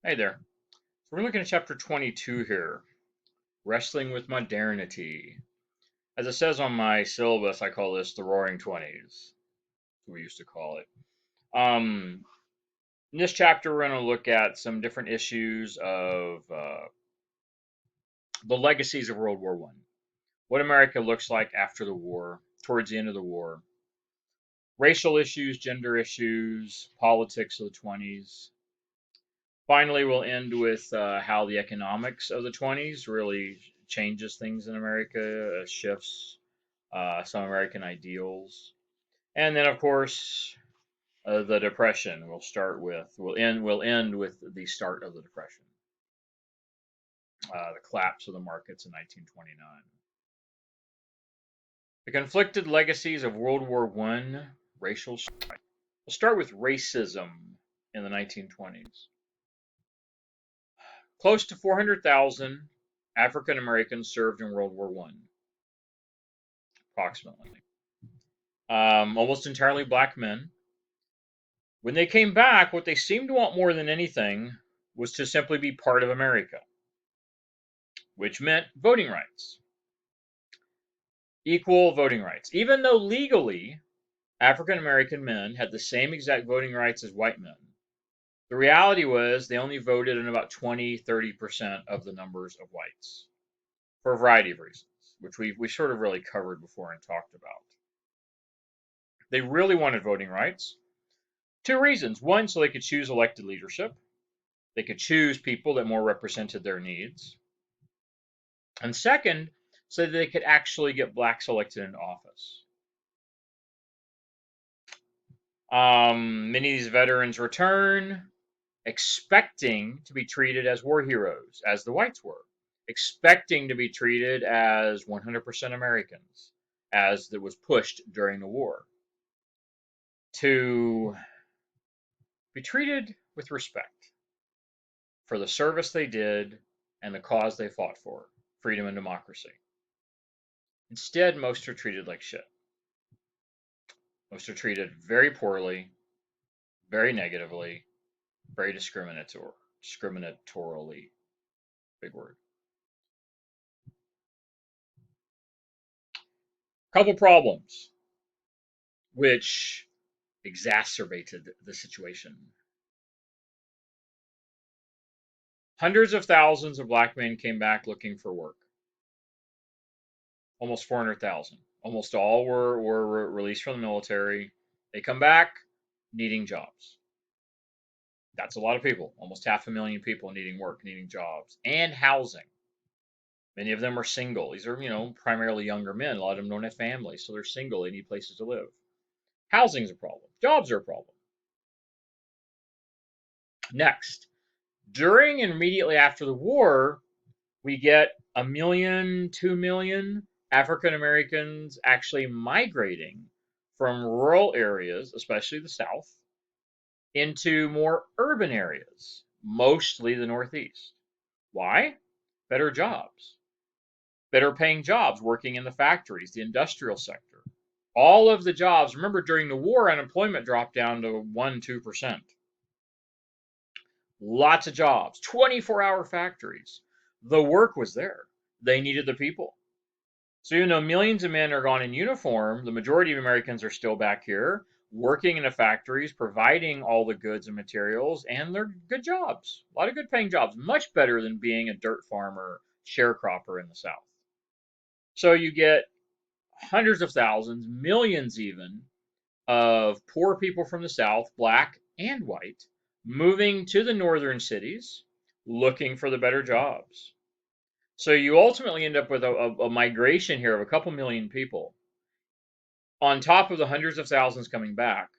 Hey there. So we're looking at chapter 22 here, Wrestling with Modernity. As it says on my syllabus, I call this the Roaring Twenties. We used to call it. In this chapter, we're going to look at some different issues of the legacies of World War One, what America looks like after the war, towards the end of the war, racial issues, gender issues, politics of the 20s. Finally, we'll end with how the economics of the 20s really changes things in America, shifts some American ideals, and then of course the Depression. We'll end with the start of the Depression, the collapse of the markets in 1929. The conflicted legacies of World War One, racial. We'll start with racism in the 1920s. Close to 400,000 African Americans served in World War One, approximately. Almost entirely black men. When they came back, what they seemed to want more than anything was to simply be part of America, which meant voting rights, equal voting rights. Even though legally African American men had the same exact voting rights as white men, the reality was they only voted in about 20-30% of the numbers of whites for a variety of reasons, which we sort of really covered before and talked about. They really wanted voting rights. Two reasons. One, so they could choose elected leadership. They could choose people that more represented their needs. And second, so that they could actually get blacks elected into office. Many of these veterans return expecting to be treated as war heroes, as the whites were, expecting to be treated as 100% Americans, as that was pushed during the war, to be treated with respect for the service they did and the cause they fought for, freedom and democracy. Instead, most are treated like shit. Most are treated very poorly, very negatively, very discriminatorily. Big word. Couple problems which exacerbated the situation. Hundreds of thousands of black men came back looking for work. Almost 400,000. Almost all were released from the military. They come back needing jobs. That's a lot of people. Almost 500,000 people needing work, needing jobs, and housing. Many of them are single. These are, primarily younger men. A lot of them don't have families, so they're single. They need places to live. Housing is a problem. Jobs are a problem. Next, during and immediately after the war, we get 1 million, 2 million African Americans actually migrating from rural areas, especially the South, into more urban areas, mostly the Northeast. Why? Better jobs, better paying jobs, working in the factories, the industrial sector. All of the jobs, remember during the war, unemployment dropped down to 1-2%. Lots of jobs, 24-hour factories. The work was there. They needed the people. So even though millions of men are gone in uniform, the majority of Americans are still back here working in the factories, providing all the goods and materials, and they're good jobs. A lot of good paying jobs, much better than being a dirt farmer, sharecropper in the South. So you get hundreds of thousands, millions even, of poor people from the South, black and white, moving to the northern cities looking for the better jobs. So you ultimately end up with a migration here of a couple million people on top of the hundreds of thousands coming back.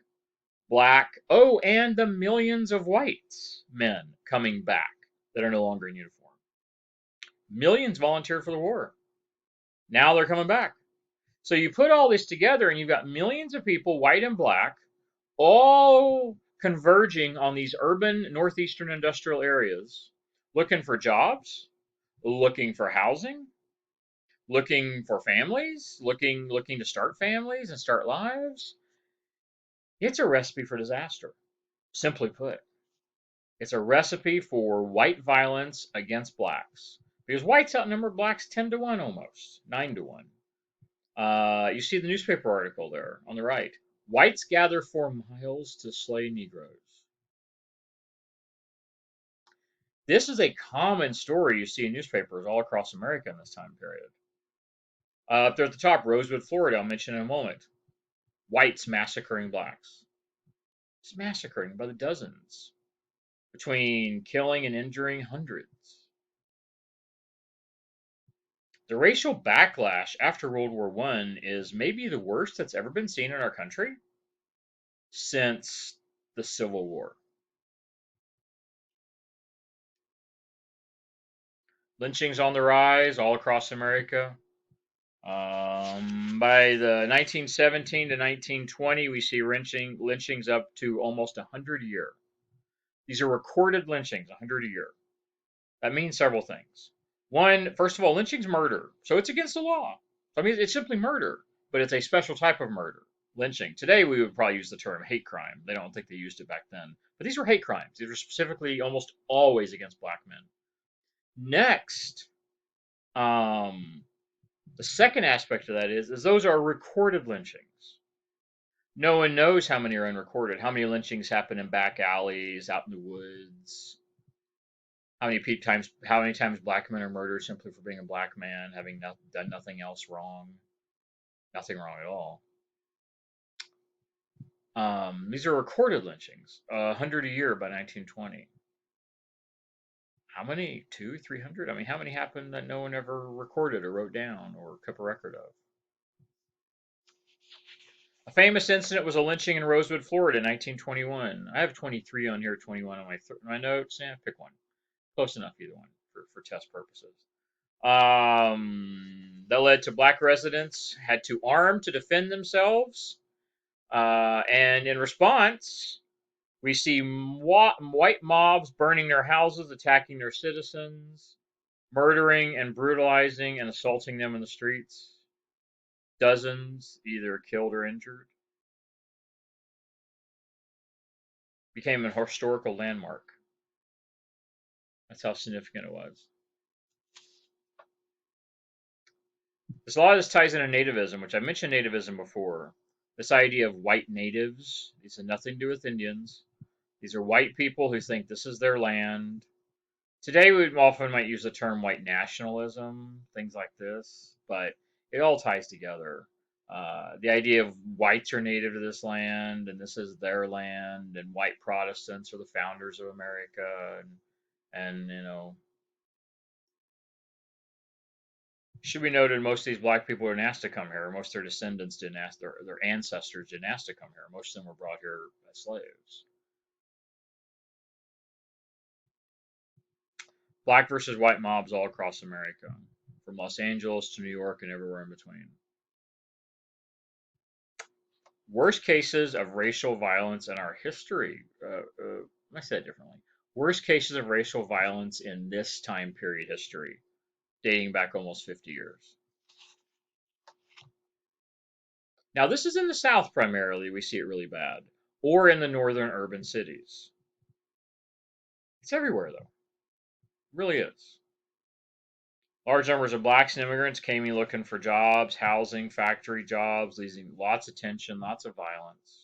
Black, and the millions of whites men coming back that are no longer in uniform. Millions volunteered for the war. Now they're coming back. So you put all this together and you've got millions of people, white and black, all converging on these urban northeastern industrial areas, looking for jobs, looking for housing, looking for families, looking to start families and start lives. It's a recipe for disaster, simply put. It's a recipe for white violence against blacks. Because whites outnumber blacks 10 to 1 almost, 9 to 1. You see the newspaper article there on the right. Whites gather for miles to slay Negroes. This is a common story you see in newspapers all across America in this time period. Up there at the top, Rosewood, Florida, I'll mention in a moment. Whites massacring blacks. It's massacring by the dozens, between killing and injuring hundreds. The racial backlash after World War I is maybe the worst that's ever been seen in our country since the Civil War. Lynchings on the rise all across America. By the 1917 to 1920, we see lynchings up to almost 100 a year. These are recorded lynchings, 100 a year. That means several things. One, first of all, lynching's murder, so it's against the law. I mean, it's simply murder, but it's a special type of murder. Lynching. Today, we would probably use the term hate crime. They don't think they used it back then. But these were hate crimes. These were specifically almost always against black men. Next, the second aspect of that is those are recorded lynchings. No one knows how many are unrecorded. How many lynchings happen in back alleys, out in the woods? How many times black men are murdered simply for being a black man, having done nothing else wrong? Nothing wrong at all. These are recorded lynchings, 100 a year by 1920. How many? 200, 300? I mean, how many happened that no one ever recorded or wrote down or kept a record of? A famous incident was a lynching in Rosewood, Florida in 1921. I have 23 on here, 21 on my notes. Yeah, pick one. Close enough, either one, for test purposes. That led to black residents had to arm to defend themselves. And in response, we see white mobs burning their houses, attacking their citizens, murdering and brutalizing and assaulting them in the streets. Dozens either killed or injured. Became a historical landmark. That's how significant it was. A lot of this ties into nativism, which I mentioned nativism before. This idea of white natives. These have nothing to do with Indians. These are white people who think this is their land. Today we often might use the term white nationalism, things like this, but it all ties together. The idea of whites are native to this land, and this is their land, and white Protestants are the founders of America, and you know, should be noted most of these black people didn't ask to come here. Most of their descendants didn't ask, their ancestors didn't ask to come here. Most of them were brought here as slaves. Black versus white mobs all across America, from Los Angeles to New York and everywhere in between. Worst cases of racial violence in our history. Let me say it differently. Worst cases of racial violence in this time period history, dating back almost 50 years. Now, this is in the South primarily, we see it really bad, or in the northern urban cities. It's everywhere, though. It really is. Large numbers of blacks and immigrants came in looking for jobs, housing, factory jobs, leading lots of tension, lots of violence.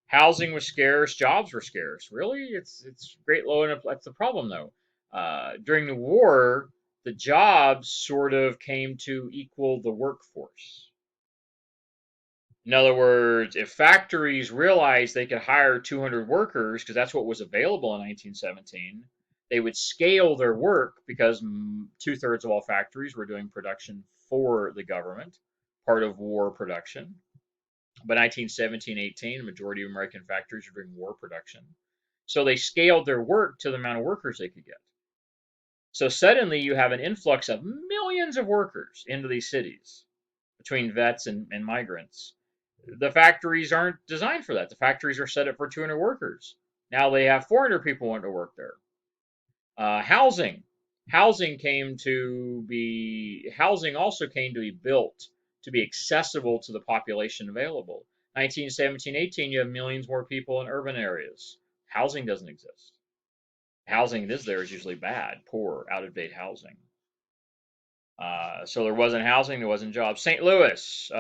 Housing was scarce, jobs were scarce. Really, it's great low enough. That's the problem, though. During the war, the jobs sort of came to equal the workforce. In other words, if factories realized they could hire 200 workers, because that's what was available in 1917, they would scale their work because 2/3 of all factories were doing production for the government, part of war production. By 1917-18, the majority of American factories were doing war production. So they scaled their work to the amount of workers they could get. So suddenly you have an influx of millions of workers into these cities between vets and migrants. The factories aren't designed for that. The factories are set up for 200 workers. Now they have 400 people wanting to work there. Housing also came to be built to be accessible to the population available. 1917-18, you have millions more people in urban areas. Housing doesn't exist. Housing that is there is usually bad, poor, out of date housing. So there wasn't housing, there wasn't jobs. St. Louis,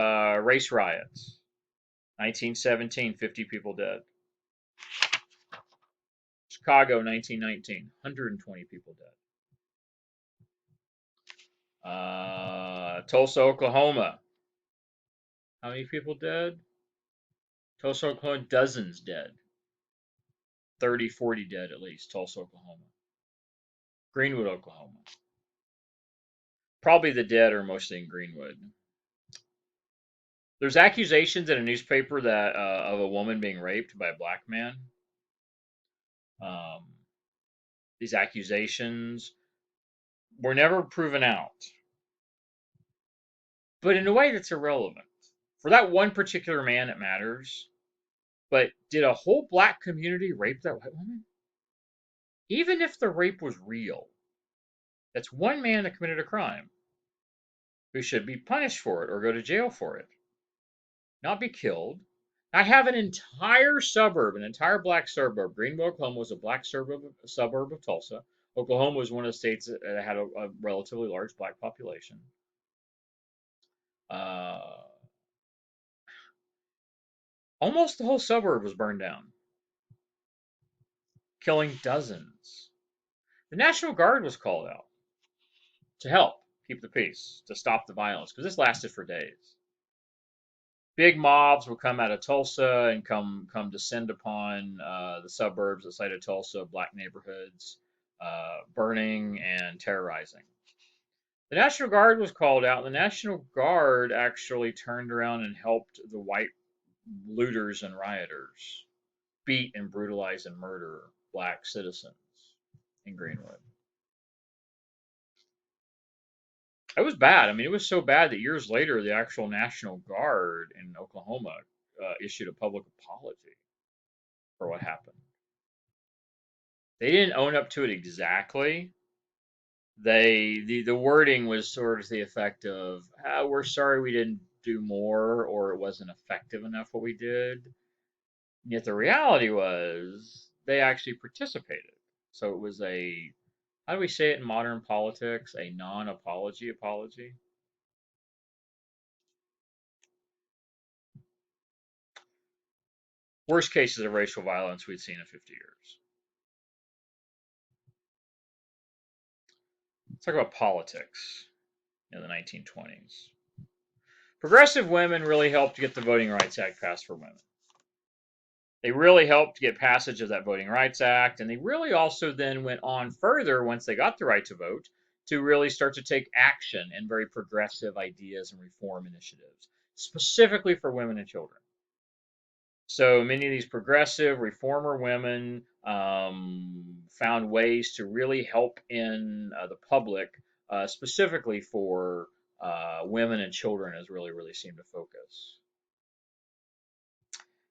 race riots. 1917, 50 people dead. Chicago, 1919, 120 people dead. Tulsa, Oklahoma. How many people dead? Tulsa, Oklahoma, dozens dead. 30, 40 dead at least, Tulsa, Oklahoma. Greenwood, Oklahoma. Probably the dead are mostly in Greenwood. There's accusations in a newspaper that of a woman being raped by a black man. Um, these accusations were never proven out, but in a way that's irrelevant. For that one particular man, it matters. But did a whole black community rape that white woman? Even if the rape was real, that's one man that committed a crime who should be punished for it or go to jail for it, not be killed. I have an entire suburb, an entire black suburb. Greenville, Oklahoma was a black suburb of Tulsa. Oklahoma was one of the states that had a relatively large black population. Almost the whole suburb was burned down, killing dozens. The National Guard was called out to help keep the peace, to stop the violence, because this lasted for days. Big mobs would come out of Tulsa and come descend upon the suburbs outside of Tulsa, black neighborhoods, burning and terrorizing. The National Guard was called out. The National Guard actually turned around and helped the white looters and rioters beat and brutalize and murder black citizens in Greenwood. It was bad. I mean, it was so bad that years later, the actual National Guard in Oklahoma issued a public apology for what happened. They didn't own up to it exactly. The wording was sort of the effect of, "We're sorry we didn't do more, or it wasn't effective enough what we did." And yet the reality was they actually participated. So it was a, how do we say it in modern politics? A non-apology apology. Worst cases of racial violence we'd seen in 50 years. Let's talk about politics in the 1920s. Progressive women really helped get the Voting Rights Act passed for women. They really helped get passage of that Voting Rights Act, and they really also then went on further once they got the right to vote to really start to take action and very progressive ideas and reform initiatives, specifically for women and children. So many of these progressive reformer women found ways to really help in the public, specifically for women and children, as really seemed to focus.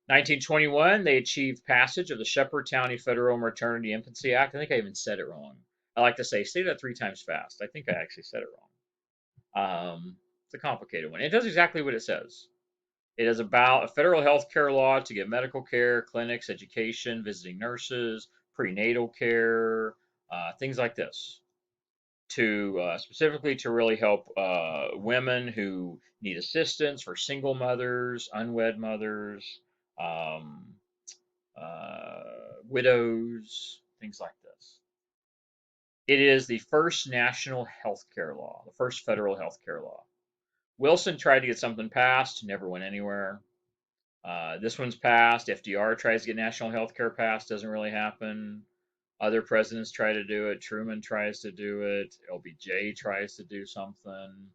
1921, they achieved passage of the Shepherd County Federal Maternity Infancy Act. I think I even said it wrong. I like to say that 3 times fast. I think I actually said it wrong. It's a complicated one. It does exactly what it says. It is about a federal health care law to give medical care, clinics, education, visiting nurses, prenatal care, things like this, to specifically to really help women who need assistance, for single mothers, unwed mothers, um, widows, things like this. It is the first national health care law, the first federal health care law. Wilson tried to get something passed, never went anywhere. This one's passed. FDR tries to get national health care passed, doesn't really happen. Other presidents try to do it. Truman tries to do it. LBJ tries to do something.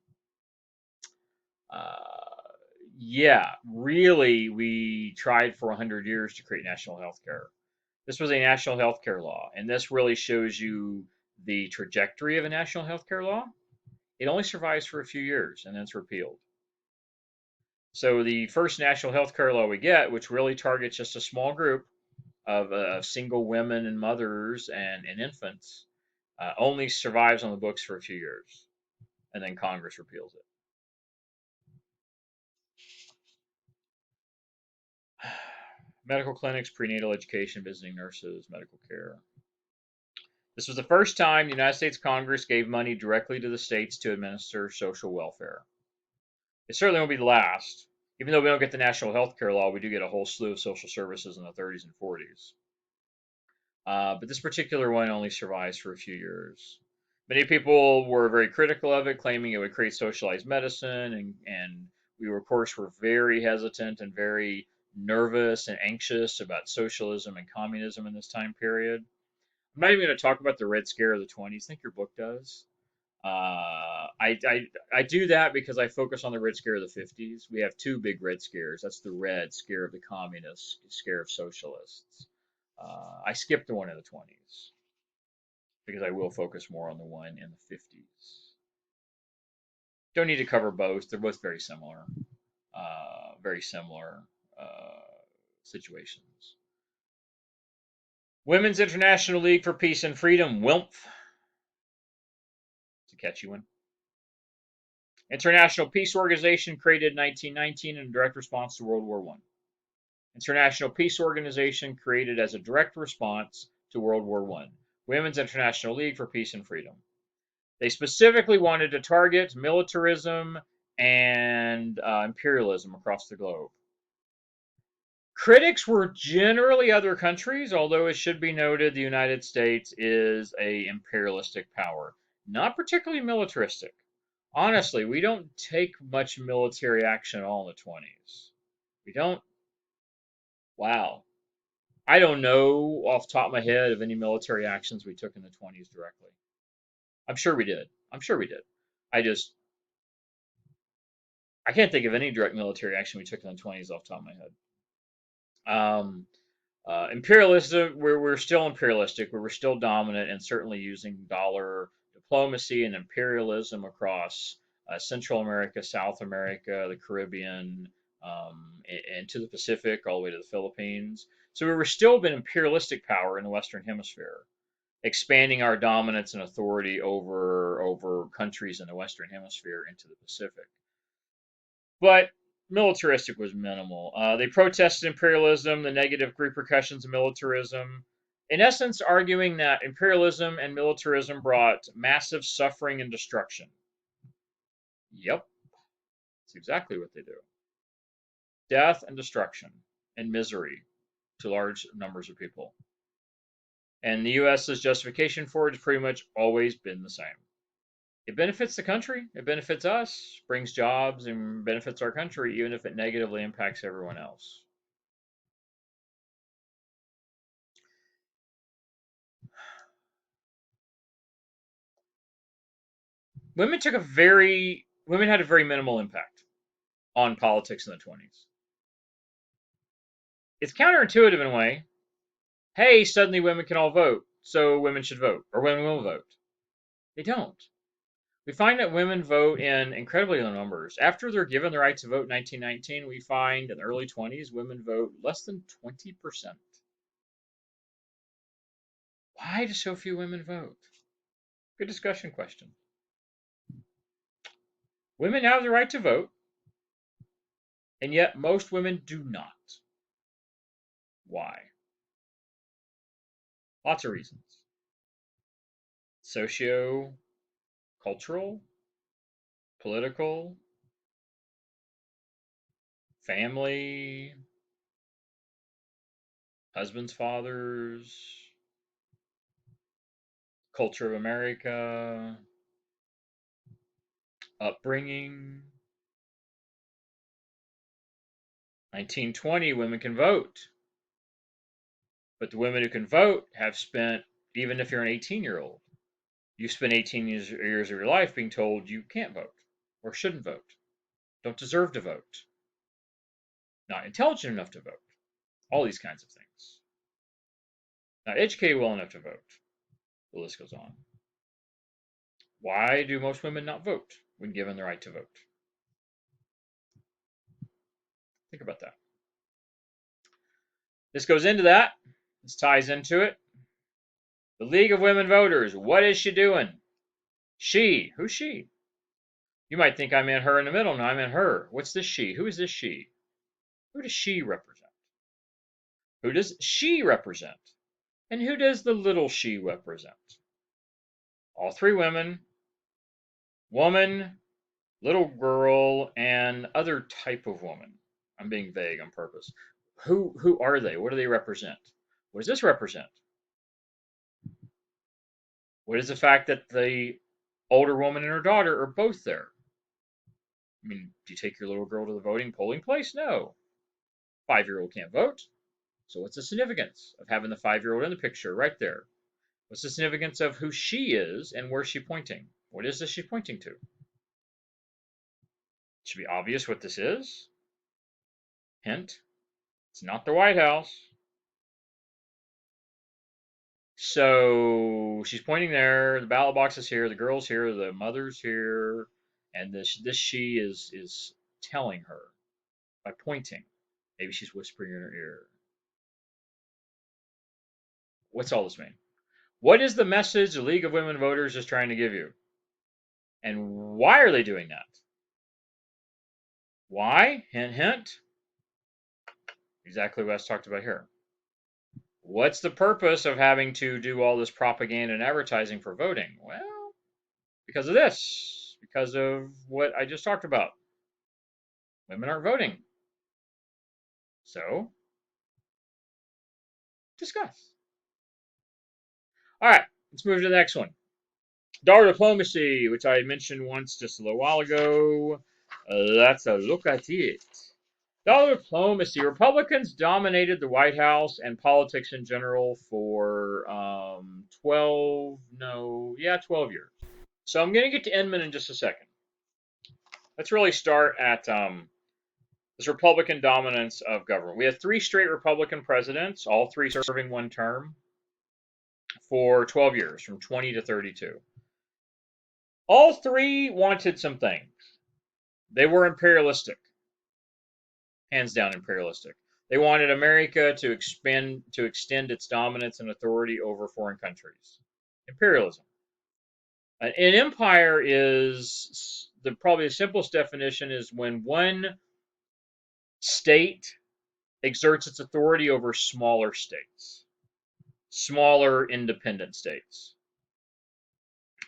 Yeah, really, we tried for 100 years to create national health care. This was a national health care law, and this really shows you the trajectory of a national health care law. It only survives for a few years, and then it's repealed. So the first national health care law we get, which really targets just a small group of single women and mothers and infants, only survives on the books for a few years, and then Congress repeals it. Medical clinics, prenatal education, visiting nurses, medical care. This was the first time the United States Congress gave money directly to the states to administer social welfare. It certainly won't be the last. Even though we don't get the national health care law, we do get a whole slew of social services in the 30s and 40s. But this particular one only survives for a few years. Many people were very critical of it, claiming it would create socialized medicine, and we, of course, were very hesitant and very nervous and anxious about socialism and communism in this time period. I'm not even going to talk about the Red Scare of the 20s. I think your book does. I do that because I focus on the Red Scare of the 50s. We have two big Red Scares. That's the Red Scare of the communists, scare of socialists. I skipped the one in the 20s because I will focus more on the one in the 50s. Don't need to cover both. They're both very similar. Very similar situations. Women's International League for Peace and Freedom, WILMF. It's a catchy one. International Peace Organization, created in 1919 in direct response to World War I. International Peace Organization, created as a direct response to World War I. Women's International League for Peace and Freedom. They specifically wanted to target militarism and imperialism across the globe. Critics were generally other countries, although it should be noted the United States is an imperialistic power, not particularly militaristic. Honestly, we don't take much military action at all in the 20s. We don't. Wow. I don't know off the top of my head of any military actions we took in the 20s directly. I'm sure we did. I'm sure we did. I can't think of any direct military action we took in the 20s off the top of my head. Imperialism, we're still imperialistic, we're still dominant, and certainly using dollar diplomacy and imperialism across Central America, South America, the Caribbean, and to the Pacific, all the way to the Philippines. So we were still an imperialistic power in the Western Hemisphere, expanding our dominance and authority over countries in the Western Hemisphere into the Pacific. But militaristic was minimal. They protested imperialism, the negative repercussions of militarism, in essence, arguing that imperialism and militarism brought massive suffering and destruction. Yep, that's exactly what they do. Death and destruction and misery to large numbers of people. And the US's justification for it has pretty much always been the same. It benefits the country, it benefits us, brings jobs, and benefits our country, even if it negatively impacts everyone else. Women had a very minimal impact on politics in the 20s. It's counterintuitive in a way. Hey, suddenly women can all vote, so women should vote, or women will vote. They don't. We find that women vote in incredibly low numbers. After they're given the right to vote in 1919, we find in the early 20s, women vote less than 20%. Why do so few women vote? Good discussion question. Women have the right to vote, and yet most women do not. Why? Lots of reasons. Socio-cultural, political, family, husbands, fathers, culture of America, upbringing. 1920, women can vote. But the women who can vote have spent, even if you're an 18-year-old, you spend 18 years of your life being told you can't vote or shouldn't vote, don't deserve to vote, not intelligent enough to vote, all these kinds of things. Not educated well enough to vote. The list goes on. Why do most women not vote when given the right to vote? Think about that. This goes into that. This ties into it. The League of Women Voters. What is she doing? She. Who's she? You might think I meant her in the middle. No, I meant her. What's this she? Who is this she? Who does she represent? Who does she represent? And who does the little she represent? All three women, woman, little girl, and other type of woman. I'm being vague on purpose. Who are they? What do they represent? What does this represent? What is the fact that the older woman and her daughter are both there? I mean, do you take your little girl to the voting polling place? No. 5-year-old can't vote. So what's the significance of having the 5-year-old in the picture right there? What's the significance of who she is and where's she pointing? What is this she's pointing to? It should be obvious what this is. Hint, it's not the White House. So she's pointing there. The ballot box is here. The girl's here. The mother's here, and this she is telling her by pointing. Maybe she's whispering in her ear. What's all this mean? What is the message the League of Women Voters is trying to give you? And why are they doing that? Why? Hint, hint. Exactly what I talked about here. What's the purpose of having to do all this propaganda and advertising for voting? Well, because of this. Because of what I just talked about. Women aren't voting. So, discuss. All right, let's move to the next one. Dollar diplomacy, which I mentioned once just a little while ago. Let's look at it. Dollar diplomacy. Republicans dominated the White House and politics in general for 12 years. So I'm going to get to Inman in just a second. Let's really start at this Republican dominance of government. We had 3 straight Republican presidents, all 3 serving one term for 12 years, from 20 to 32. All 3 wanted some things. They were imperialistic. Hands down imperialistic. They wanted America to extend its dominance and authority over foreign countries. Imperialism. An empire is probably the simplest definition is when one state exerts its authority over smaller states, smaller independent states.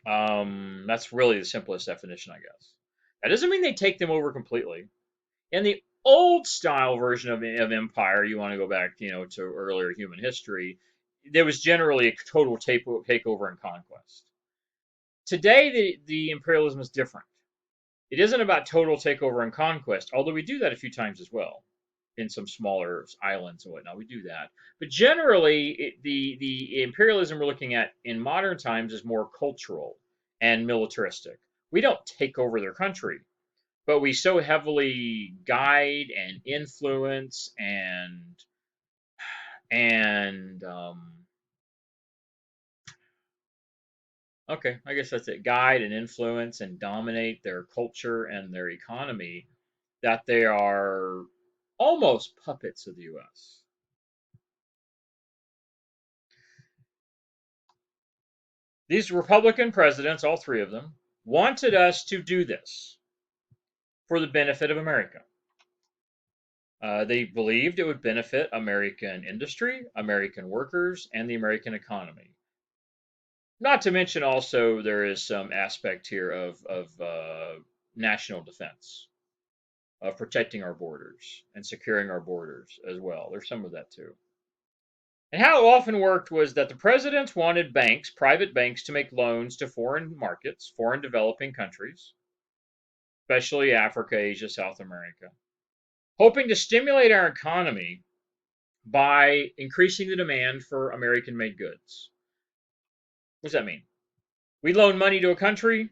That's really the simplest definition, I guess. That doesn't mean they take them over completely. In the old style version of empire, you want to go back, to earlier human history, there was generally a total takeover and conquest. Today, the imperialism is different. It isn't about total takeover and conquest, although we do that a few times as well in some smaller islands and whatnot. We do that. But generally, the imperialism we're looking at in modern times is more cultural and militaristic. We don't take over their country, but we so heavily guide and influence and okay, I guess that's it. Guide and influence and dominate their culture and their economy that they are almost puppets of the U.S. These Republican presidents, all 3 of them, wanted us to do this for the benefit of America. They believed it would benefit American industry, American workers, and the American economy. Not to mention also there is some aspect here of national defense, of protecting our borders and securing our borders as well. There's some of that too. And how it often worked was that the presidents wanted banks, private banks, to make loans to foreign markets, foreign developing countries, especially Africa, Asia, South America, hoping to stimulate our economy by increasing the demand for American-made goods. What does that mean? We loan money to a country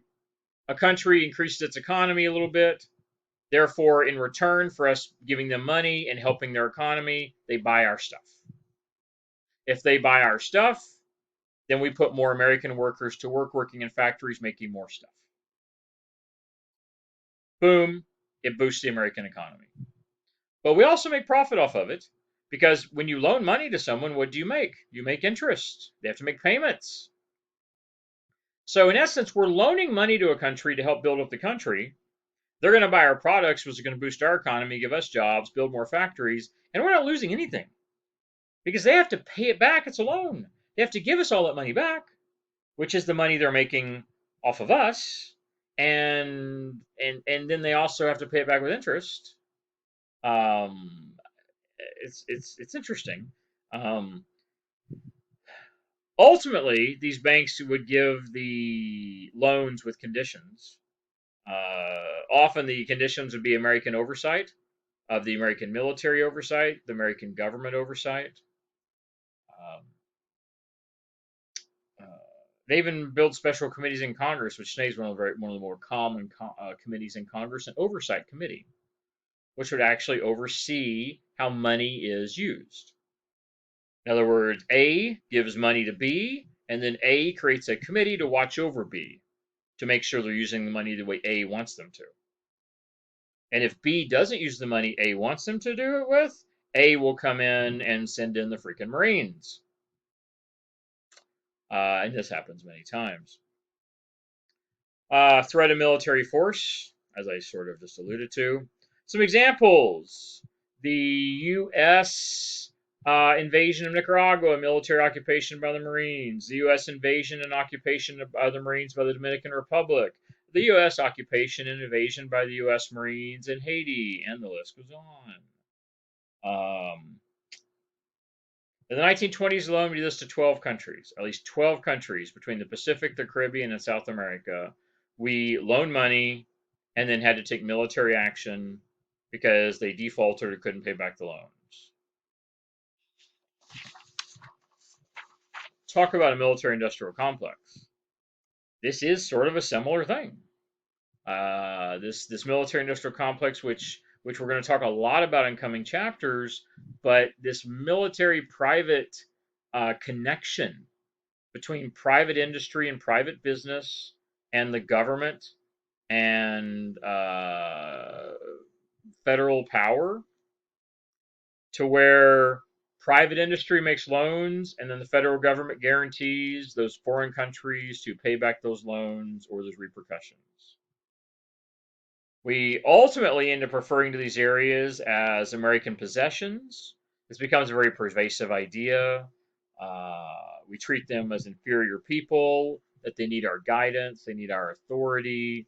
increases its economy a little bit. Therefore, in return for us giving them money and helping their economy, they buy our stuff. If they buy our stuff, then we put more American workers to work working in factories making more stuff. Boom, it boosts the American economy. But we also make profit off of it because when you loan money to someone, what do you make? You make interest. They have to make payments. So in essence, we're loaning money to a country to help build up the country. They're going to buy our products, which is going to boost our economy, give us jobs, build more factories, and we're not losing anything. because they have to pay it back. It's a loan. They have to give us all that money back, which is the money they're making off of us, and then they also have to pay it back with interest. Um, it's interesting. Um, Ultimately, these banks would give the loans with conditions. Often, the conditions would be American oversight of the American military oversight, the American government oversight. Um, uh, they even build special committees in Congress, which today is one of the more common committees in Congress, an oversight committee, which would actually oversee how money is used. In other words, A gives money to B, and then A creates a committee to watch over B to make sure they're using the money the way A wants them to. And if B doesn't use the money A wants them to do it with, A will come in and send in the freaking Marines. And this happens many times. Threat of military force, as I sort of just alluded to. Some examples. The U.S. Invasion of Nicaragua, military occupation by the Marines. The U.S. invasion and occupation of the Marines by the Dominican Republic. The U.S. occupation and invasion by the U.S. Marines in Haiti, and the list goes on. In the 1920s alone, we listed 12 countries, at least 12 countries between the Pacific, the Caribbean, and South America. We loaned money and then had to take military action because they defaulted or couldn't pay back the loans. Talk about a military industrial complex. This is sort of a similar thing. This military industrial complex, which we're going to talk a lot about in coming chapters, but this military private connection between private industry and private business and the government and federal power, to where private industry makes loans and then the federal government guarantees those foreign countries to pay back those loans or those repercussions. We ultimately end up referring to these areas as American possessions. This becomes a very pervasive idea. We treat them as inferior people, that they need our guidance, they need our authority.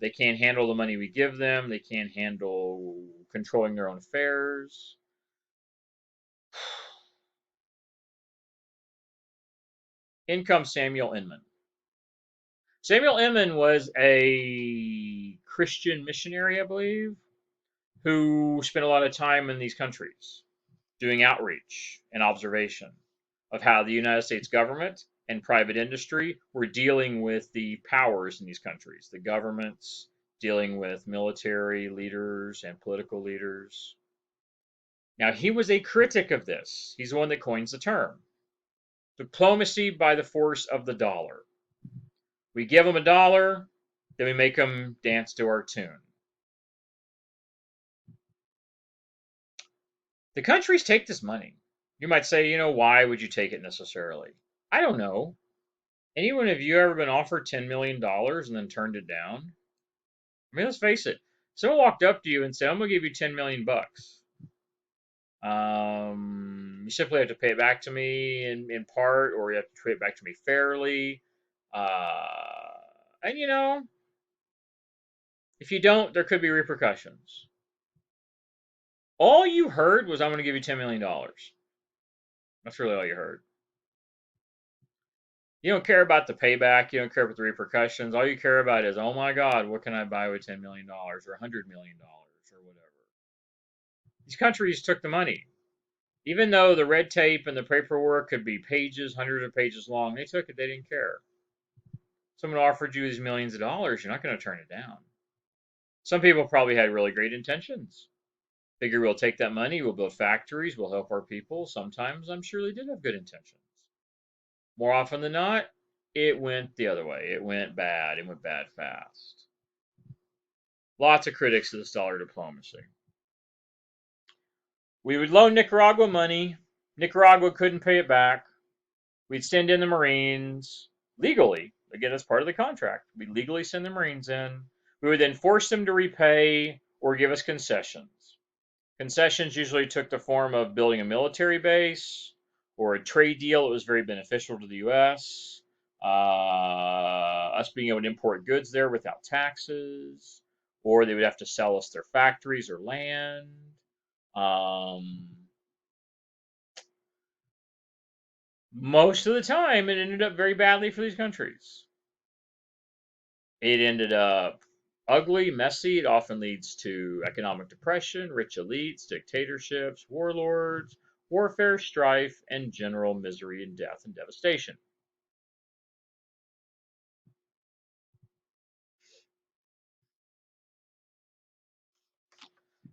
They can't handle the money we give them, they can't handle controlling their own affairs. In comes Samuel Inman. Samuel Inman was a Christian missionary, I believe, who spent a lot of time in these countries doing outreach and observation of how the United States government and private industry were dealing with the powers in these countries, the governments dealing with military leaders and political leaders. Now, he was a critic of this. He's the one that coins the term diplomacy by the force of the dollar. We give them a dollar, then we make them dance to our tune. The countries take this money. You might say, why would you take it necessarily? I don't know. Anyone of you ever been offered $10 million and then turned it down? I mean, let's face it. Someone walked up to you and said, I'm going to give you 10 million bucks. You simply have to pay it back to me in part, or you have to pay it back to me fairly. And if you don't, there could be repercussions. All you heard was, I'm going to give you $10 million. That's really all you heard. You don't care about the payback. You don't care about the repercussions. All you care about is, oh my God, what can I buy with $10 million or $100 million or whatever? These countries took the money. Even though the red tape and the paperwork could be pages, hundreds of pages long, they took it. They didn't care. Someone offered you these millions of dollars, you're not going to turn it down. Some people probably had really great intentions. Figure we'll take that money, we'll build factories, we'll help our people. Sometimes I'm sure they did have good intentions. More often than not, it went the other way. It went bad. It went bad fast. Lots of critics of this dollar diplomacy. We would loan Nicaragua money. Nicaragua couldn't pay it back. We'd send in the Marines legally. Again, as part of the contract. We'd legally send the Marines in. We would then force them to repay or give us concessions. Concessions usually took the form of building a military base or a trade deal that was very beneficial to the U.S. Us being able to import goods there without taxes, or they would have to sell us their factories or land. Um, most of the time, it ended up very badly for these countries. It ended up ugly, messy. It often leads to economic depression, rich elites, dictatorships, warlords, warfare, strife, and general misery and death and devastation.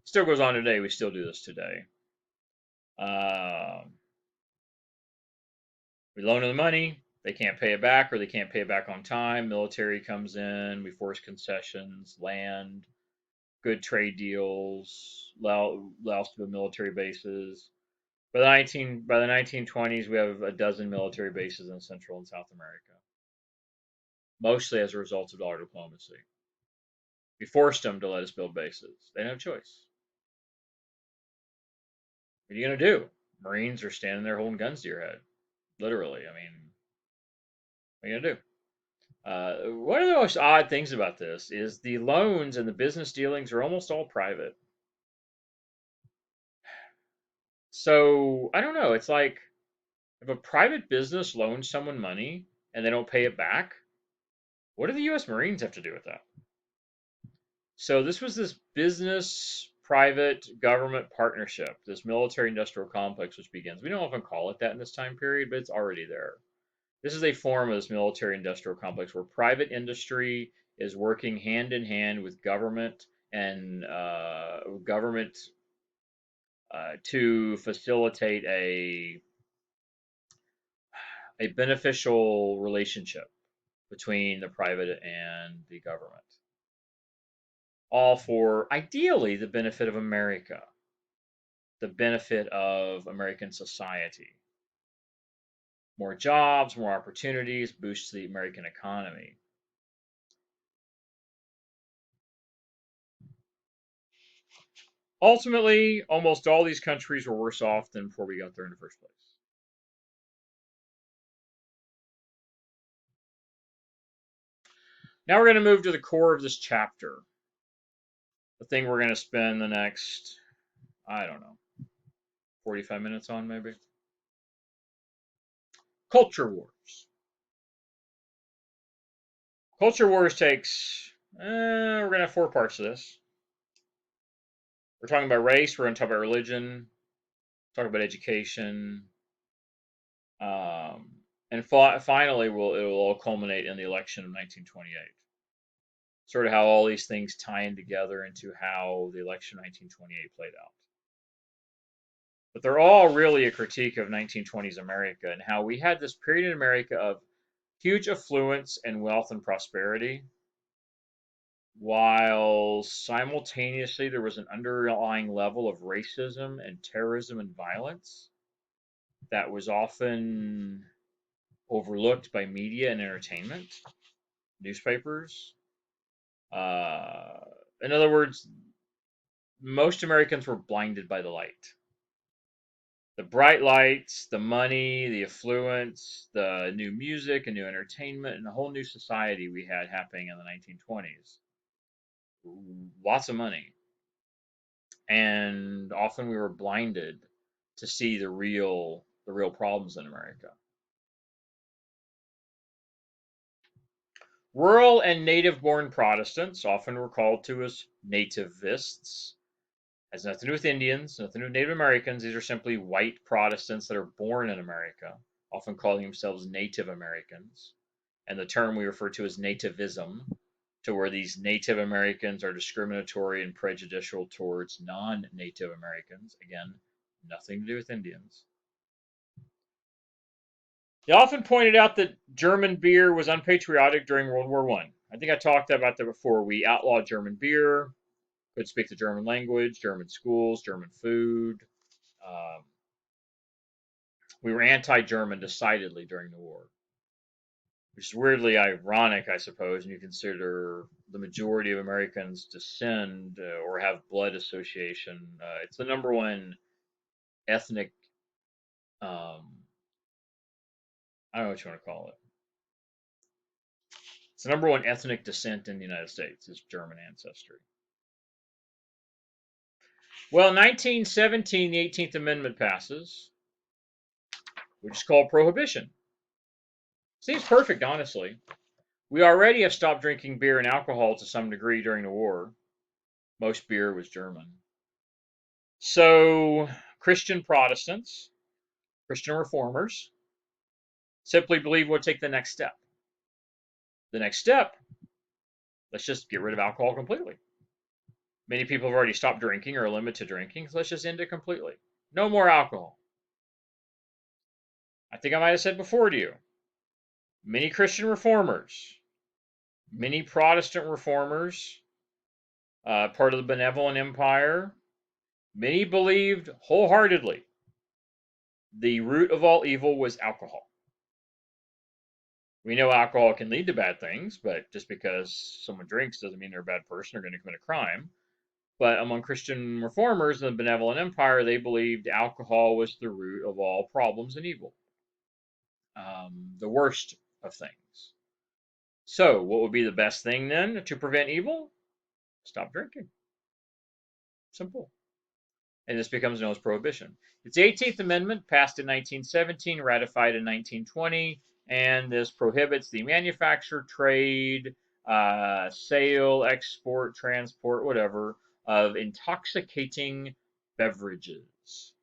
Still goes on today. We still do this today. Um, we loan them the money. They can't pay it back, or they can't pay it back on time. Military comes in. We force concessions, land, good trade deals, allows to build military bases. By the 1920s, we have a dozen military bases in Central and South America, mostly as a result of dollar diplomacy. We forced them to let us build bases. They had no choice. What are you going to do? Marines are standing there holding guns to your head, literally. I mean, what are you going to do? One of the most odd things about this is the loans and the business dealings are almost all private. So I don't know. It's like if a private business loans someone money and they don't pay it back, what do the U.S. Marines have to do with that? So this was this business private government partnership, this military industrial complex which begins. We don't often call it that in this time period, but it's already there. This is a form of this military industrial complex where private industry is working hand in hand with government and government to facilitate a beneficial relationship between the private and the government, all for ideally the benefit of America, the benefit of American society. More jobs, more opportunities, boosts the American economy. Ultimately, almost all these countries were worse off than before we got there in the first place. Now we're going to move to the core of this chapter, the thing we're going to spend the next, I don't know, 45 minutes on maybe. Culture wars. Culture wars takes, we're going to have 4 parts to this. We're talking about race, we're going to talk about religion, talk about education, and finally it will all culminate in the election of 1928. Sort of how all these things tie in together into how the election of 1928 played out. But they're all really a critique of 1920s America and how we had this period in America of huge affluence and wealth and prosperity, while simultaneously there was an underlying level of racism and terrorism and violence that was often overlooked by media and entertainment, newspapers. In other words, most Americans were blinded by the light. The bright lights, the money, the affluence, the new music and new entertainment, and a whole new society we had happening in the 1920s. Lots of money. And often we were blinded to see the real problems in America. Rural and native-born Protestants, often referred to as nativists, has nothing to do with Indians, nothing to do with Native Americans. These are simply white Protestants that are born in America, often calling themselves Native Americans. And the term we refer to as nativism, to where these Native Americans are discriminatory and prejudicial towards non-Native Americans. Again, nothing to do with Indians. They often pointed out that German beer was unpatriotic during World War I think I talked about that before. We outlawed German beer, could speak the German language, German schools, German food. Um, we were anti-German decidedly during the war. which is weirdly ironic, I suppose, when you consider the majority of Americans descend or have blood association. It's the number one ethnic, I don't know what you want to call it. It's the number one ethnic descent in the United States is German ancestry. Well, in 1917, the 18th Amendment passes, which is called prohibition. Seems perfect, honestly. We already have stopped drinking beer and alcohol to some degree during the war. Most beer was German. So, Christian Protestants, Christian reformers, simply believe we'll take the next step. The next step, let's just get rid of alcohol completely. Many people have already stopped drinking or are limited to drinking, so let's just end it completely. No more alcohol. I think I might have said before to you, many Christian reformers, many Protestant reformers, part of the Benevolent Empire, many believed wholeheartedly the root of all evil was alcohol. We know alcohol can lead to bad things, but just because someone drinks doesn't mean they're a bad person or going to commit a crime. But among Christian reformers in the Benevolent Empire, they believed alcohol was the root of all problems and evil, the worst of things. So, what would be the best thing then to prevent evil? Stop drinking. Simple. And this becomes known as prohibition. It's the 18th Amendment, passed in 1917, ratified in 1920, and this prohibits the manufacture, trade, sale, export, transport, whatever, of intoxicating beverages.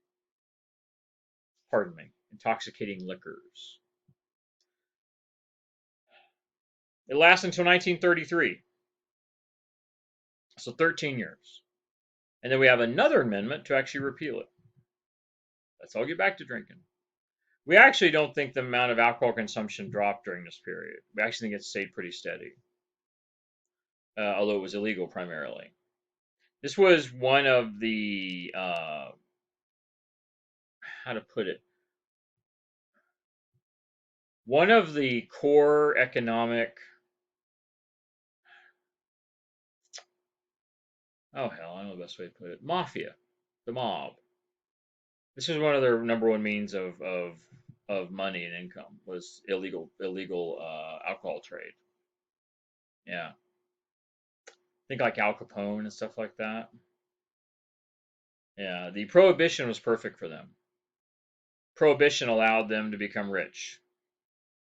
Pardon me, intoxicating liquors. It lasts until 1933, so 13 years. And then we have another amendment to actually repeal it. Let's all get back to drinking. We actually don't think the amount of alcohol consumption dropped during this period. We actually think it stayed pretty steady, although it was illegal primarily. This was one of the, how to put it, one of the core economic, oh hell, I don't know the best way to put it, mafia, the mob. This was one of their number one means of money and income was illegal alcohol trade. Yeah, think like Al Capone and stuff like that. Yeah, the prohibition was perfect for them. Prohibition allowed them to become rich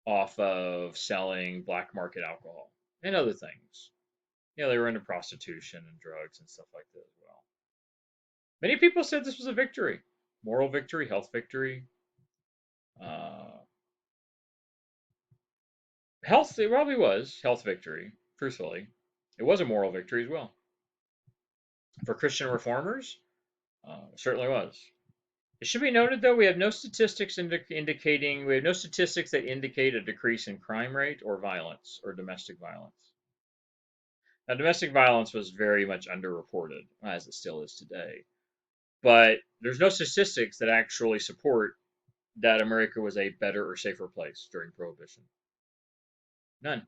off of selling black market alcohol and other things. You know, they were into prostitution and drugs and stuff like that as well. Many people said this was a victory, moral victory, health victory. Uh, Health, it probably was health victory. Truthfully, it was a moral victory as well for Christian reformers. It certainly was. It should be noted, though, we have no statistics indicating we have no statistics that indicate a decrease in crime rate or violence or domestic violence. Now, domestic violence was very much underreported, as it still is today. But there's no statistics that actually support that America was a better or safer place during Prohibition. None.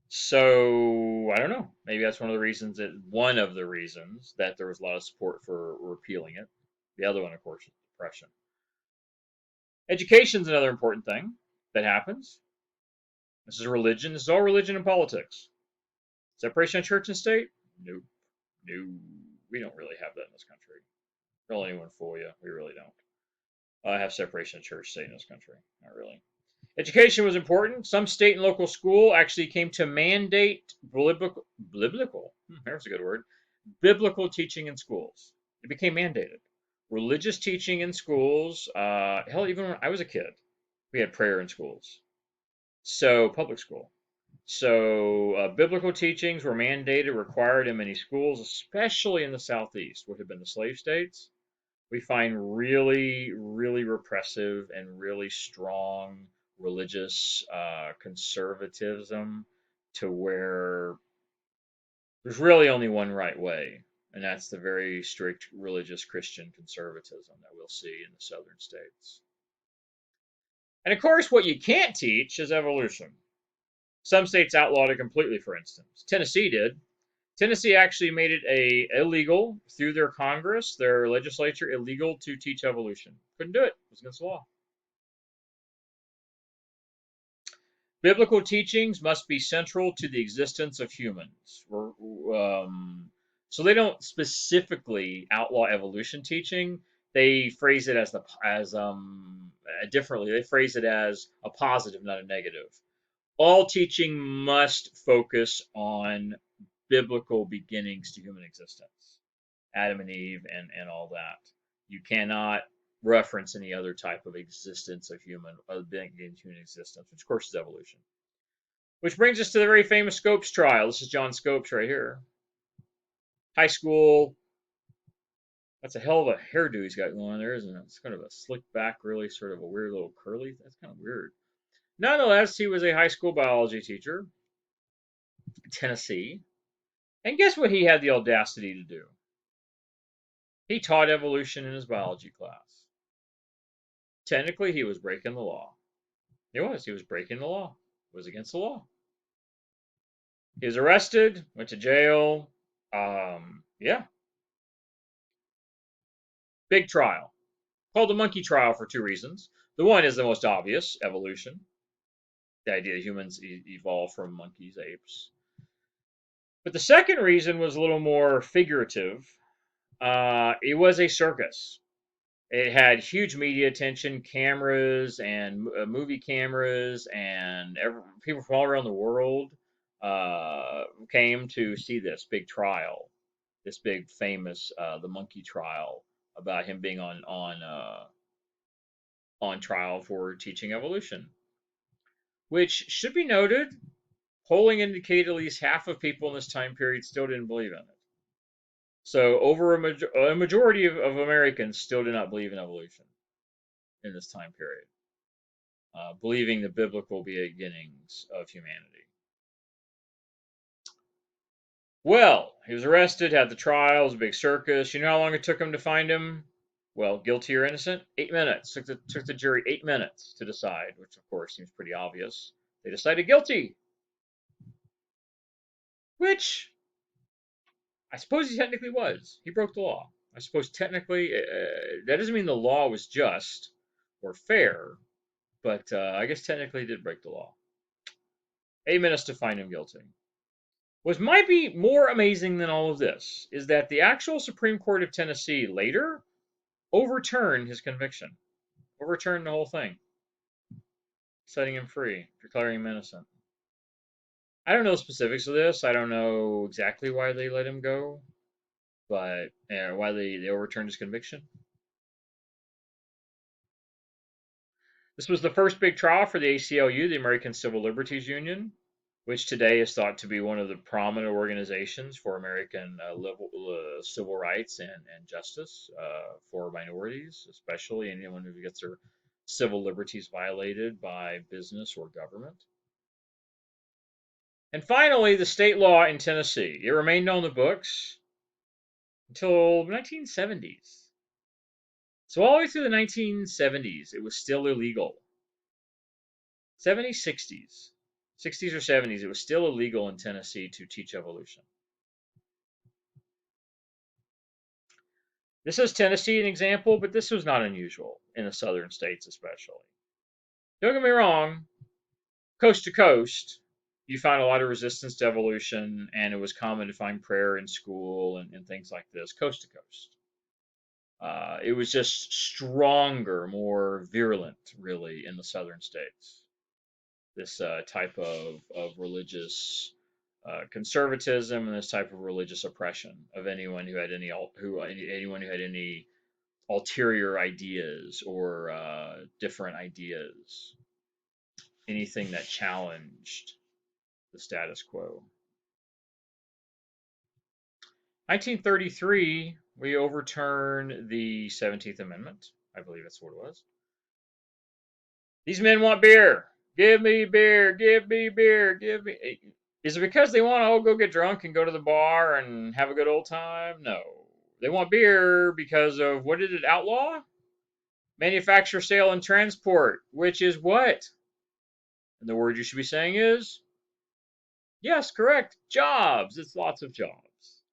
So I don't know. Maybe that's one of the reasons that there was a lot of support for repealing it. The other one, of course, is depression. Education is another important thing that happens. This is religion. This is all religion and politics. Separation of church and state? Nope. No. We don't really have that in this country. Don't let anyone fool you. We really don't. Have separation of church state in this country. Not really. Education was important. Some state and local school actually came to mandate biblical. There's a good word. Biblical teaching in schools. It became mandated. Religious teaching in schools. Hell, even when I was a kid, we had prayer in schools. So public school. So biblical teachings were mandated, required in many schools, especially in the Southeast, what had been the slave states. We find really, really repressive and really strong religious conservatism to where there's really only one right way, and that's the very strict religious Christian conservatism that we'll see in the southern states. And of course, what you can't teach is evolution. Some states outlawed it completely, for instance. Tennessee did. Tennessee actually made it illegal through their Congress, their legislature, illegal to teach evolution. Couldn't do it. It was against the law. Biblical teachings must be central to the existence of humans. So they don't specifically outlaw evolution teaching. They phrase it as differently. They phrase it as a positive, not a negative. All teaching must focus on biblical beginnings to human existence, Adam and Eve, and all that. You cannot reference any other type of existence of human, beginning human existence, which of course is evolution. Which brings us to the very famous Scopes trial. This is John Scopes right here. High school. That's a hell of a hairdo he's got going on there, isn't it? It's kind of a slick back, really sort of a weird little curly. That's kind of weird. Nonetheless, he was a high school biology teacher, Tennessee. And guess what he had the audacity to do? He taught evolution in his biology class. Technically, he was breaking the law. He was breaking the law. It was against the law. He was arrested, went to jail. Yeah. Big trial. Called the monkey trial for two reasons. The one is the most obvious, evolution. The idea that humans evolved from monkeys, apes. But the second reason was a little more figurative. It was a circus. It had huge media attention, cameras and movie cameras, and people from all around the world came to see this big trial, this big famous the monkey trial about him being on trial for teaching evolution. Which should be noted, polling indicated at least half of people in this time period still didn't believe in it. So over a majority of Americans still do not believe in evolution in this time period, believing the biblical beginnings of humanity. Well, he was arrested, had the trial, it was a big circus. You know how long it took him to find him? Well, guilty or innocent? 8 minutes. Took the jury 8 minutes to decide, which of course seems pretty obvious. They decided guilty. Which I suppose he technically was. He broke the law. I suppose technically that doesn't mean the law was just or fair, but I guess technically he did break the law. 8 minutes to find him guilty. What might be more amazing than all of this is that the actual Supreme Court of Tennessee later overturned his conviction, overturned the whole thing, setting him free, declaring him innocent. I don't know the specifics of this. I don't know exactly why they let him go, but why they overturned his conviction. This was the first big trial for the ACLU, the American Civil Liberties Union, which today is thought to be one of the prominent organizations for American civil rights and justice for minorities, especially anyone who gets their civil liberties violated by business or government. And finally, the state law in Tennessee. It remained on the books until the 1970s. So all the way through the 1970s, it was still illegal. 70s, 60s. 60s or 70s, it was still illegal in Tennessee to teach evolution. This is Tennessee, an example, but this was not unusual in the southern states especially. Don't get me wrong, coast to coast, you find a lot of resistance to evolution, and it was common to find prayer in school and things like this, coast to coast. It was just stronger, more virulent, really, in the southern states. This type of religious conservatism and this type of religious oppression of anyone who had any ulterior ideas or different ideas, anything that challenged the status quo. 1933, we overturned the 17th Amendment. I believe that's what it was. These men want beer. Give me beer. Give me beer. Give me. Is it because they want to all go get drunk and go to the bar and have a good old time? No. They want beer because of what did it outlaw? Manufacture, sale, and transport, which is what? And the word you should be saying is, yes, correct, jobs. It's lots of jobs.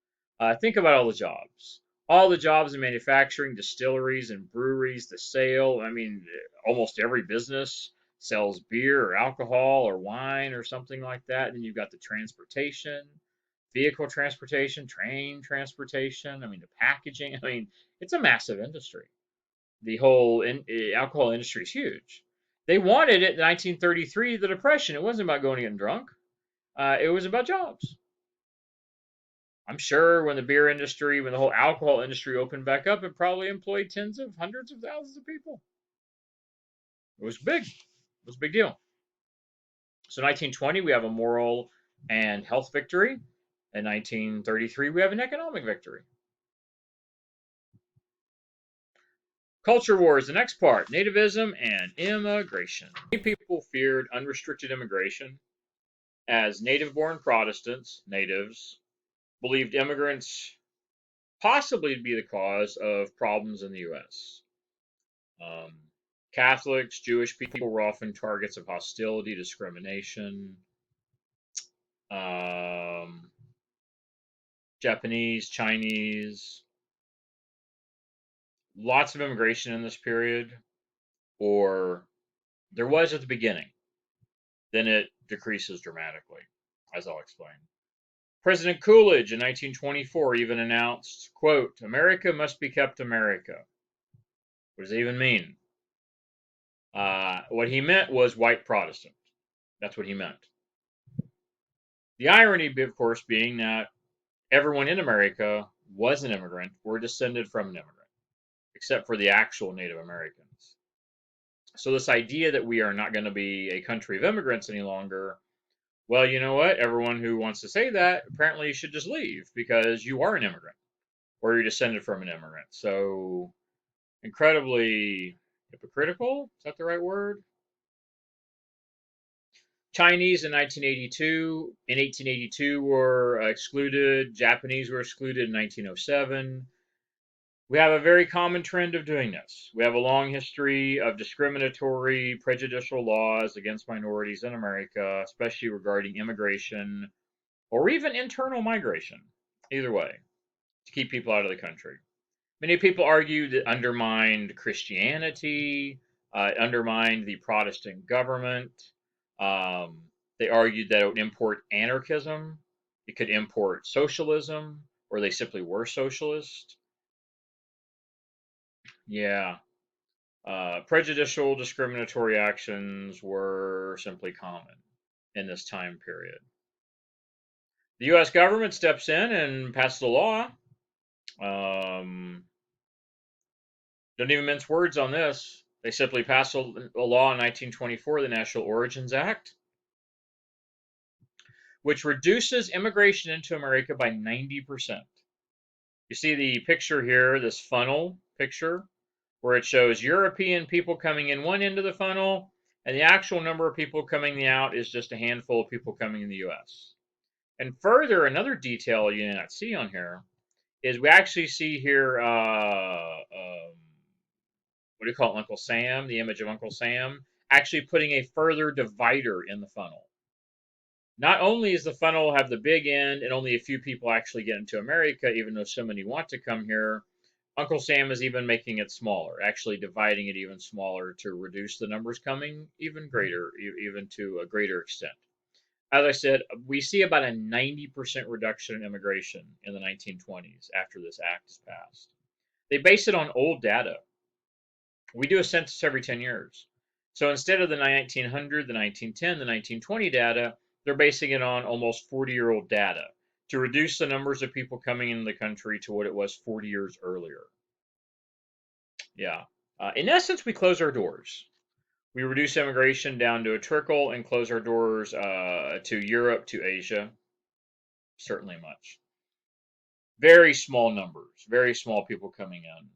Think about all the jobs. All the jobs in manufacturing, distilleries and breweries, the sale. I mean, almost every business sells beer or alcohol or wine or something like that. And then you've got the transportation, vehicle transportation, train transportation. I mean, the packaging. I mean, it's a massive industry. The whole alcohol industry is huge. They wanted it in 1933, the Depression. It wasn't about going and getting drunk. It was about jobs. I'm sure when the beer industry, when the whole alcohol industry opened back up, it probably employed tens of hundreds of thousands of people. It was big. It was a big deal. So 1920, we have a moral and health victory. In 1933, we have an economic victory. Culture wars, the next part, nativism and immigration. Many people feared unrestricted immigration as native-born Protestants, natives, believed immigrants possibly to be the cause of problems in the U.S. Catholics, Jewish people were often targets of hostility, discrimination. Japanese, Chinese, lots of immigration in this period, or there was at the beginning. Then it decreases dramatically, as I'll explain. President Coolidge in 1924 even announced, quote, America must be kept America. What does it even mean? What he meant was white Protestant. That's what he meant. The irony, of course, being that everyone in America was an immigrant or descended from an immigrant, except for the actual Native Americans. So this idea that we are not going to be a country of immigrants any longer, well, you know what? Everyone who wants to say that apparently should just leave because you are an immigrant or you're descended from an immigrant. So incredibly hypocritical. Is that the right word? Chinese in 1982, in 1882 were excluded. Japanese were excluded in 1907. We have a very common trend of doing this. We have a long history of discriminatory, prejudicial laws against minorities in America, especially regarding immigration or even internal migration, either way, to keep people out of the country. Many people argue that undermined Christianity, undermined the Protestant government. They argued that it would import anarchism, it could import socialism, or they simply were socialist. Yeah. Prejudicial, discriminatory actions were simply common in this time period. The U.S. government steps in and passes a law. Don't even mince words on this. They simply passed a law in 1924, the National Origins Act, which reduces immigration into America by 90%. You see the picture here, this funnel picture, where it shows European people coming in one end of the funnel, and the actual number of people coming out is just a handful of people coming in the U.S. And further, another detail you not see on here is we actually see here, what do you call it, Uncle Sam, the image of Uncle Sam, actually putting a further divider in the funnel. Not only is the funnel have the big end and only a few people actually get into America, even though so many want to come here, Uncle Sam is even making it smaller, actually dividing it even smaller to reduce the numbers coming even greater, even to a greater extent. As I said, we see about a 90% reduction in immigration in the 1920s after this act is passed. They base it on old data. We do a census every 10 years. So instead of the 1900, the 1910, the 1920 data, they're basing it on almost 40-year-old data to reduce the numbers of people coming into the country to what it was 40 years earlier. Yeah. In essence, we close our doors. We reduce immigration down to a trickle and close our doors to Europe, to Asia. Certainly much. Very small numbers, very small people coming in.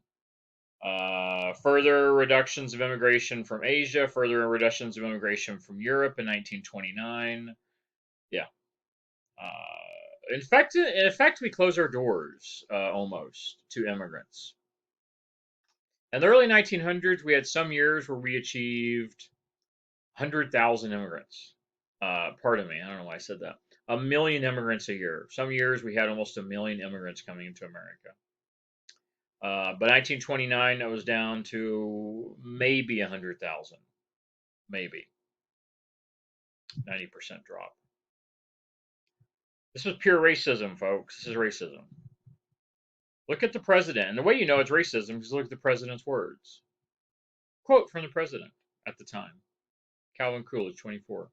Further reductions of immigration from Asia, further reductions of immigration from Europe in 1929. Yeah. In fact, we close our doors almost to immigrants. In the early 1900s, we had some years where we achieved 100,000 immigrants. Pardon me, I don't know why I said that. 1 million immigrants a year. Some years we had almost 1 million immigrants coming into America. By 1929, that was down to maybe 100,000. Maybe. 90% drop. This was pure racism, folks. This is racism. Look at the president. And the way you know it's racism is look at the president's words. Quote from the president at the time, Calvin Coolidge, 24.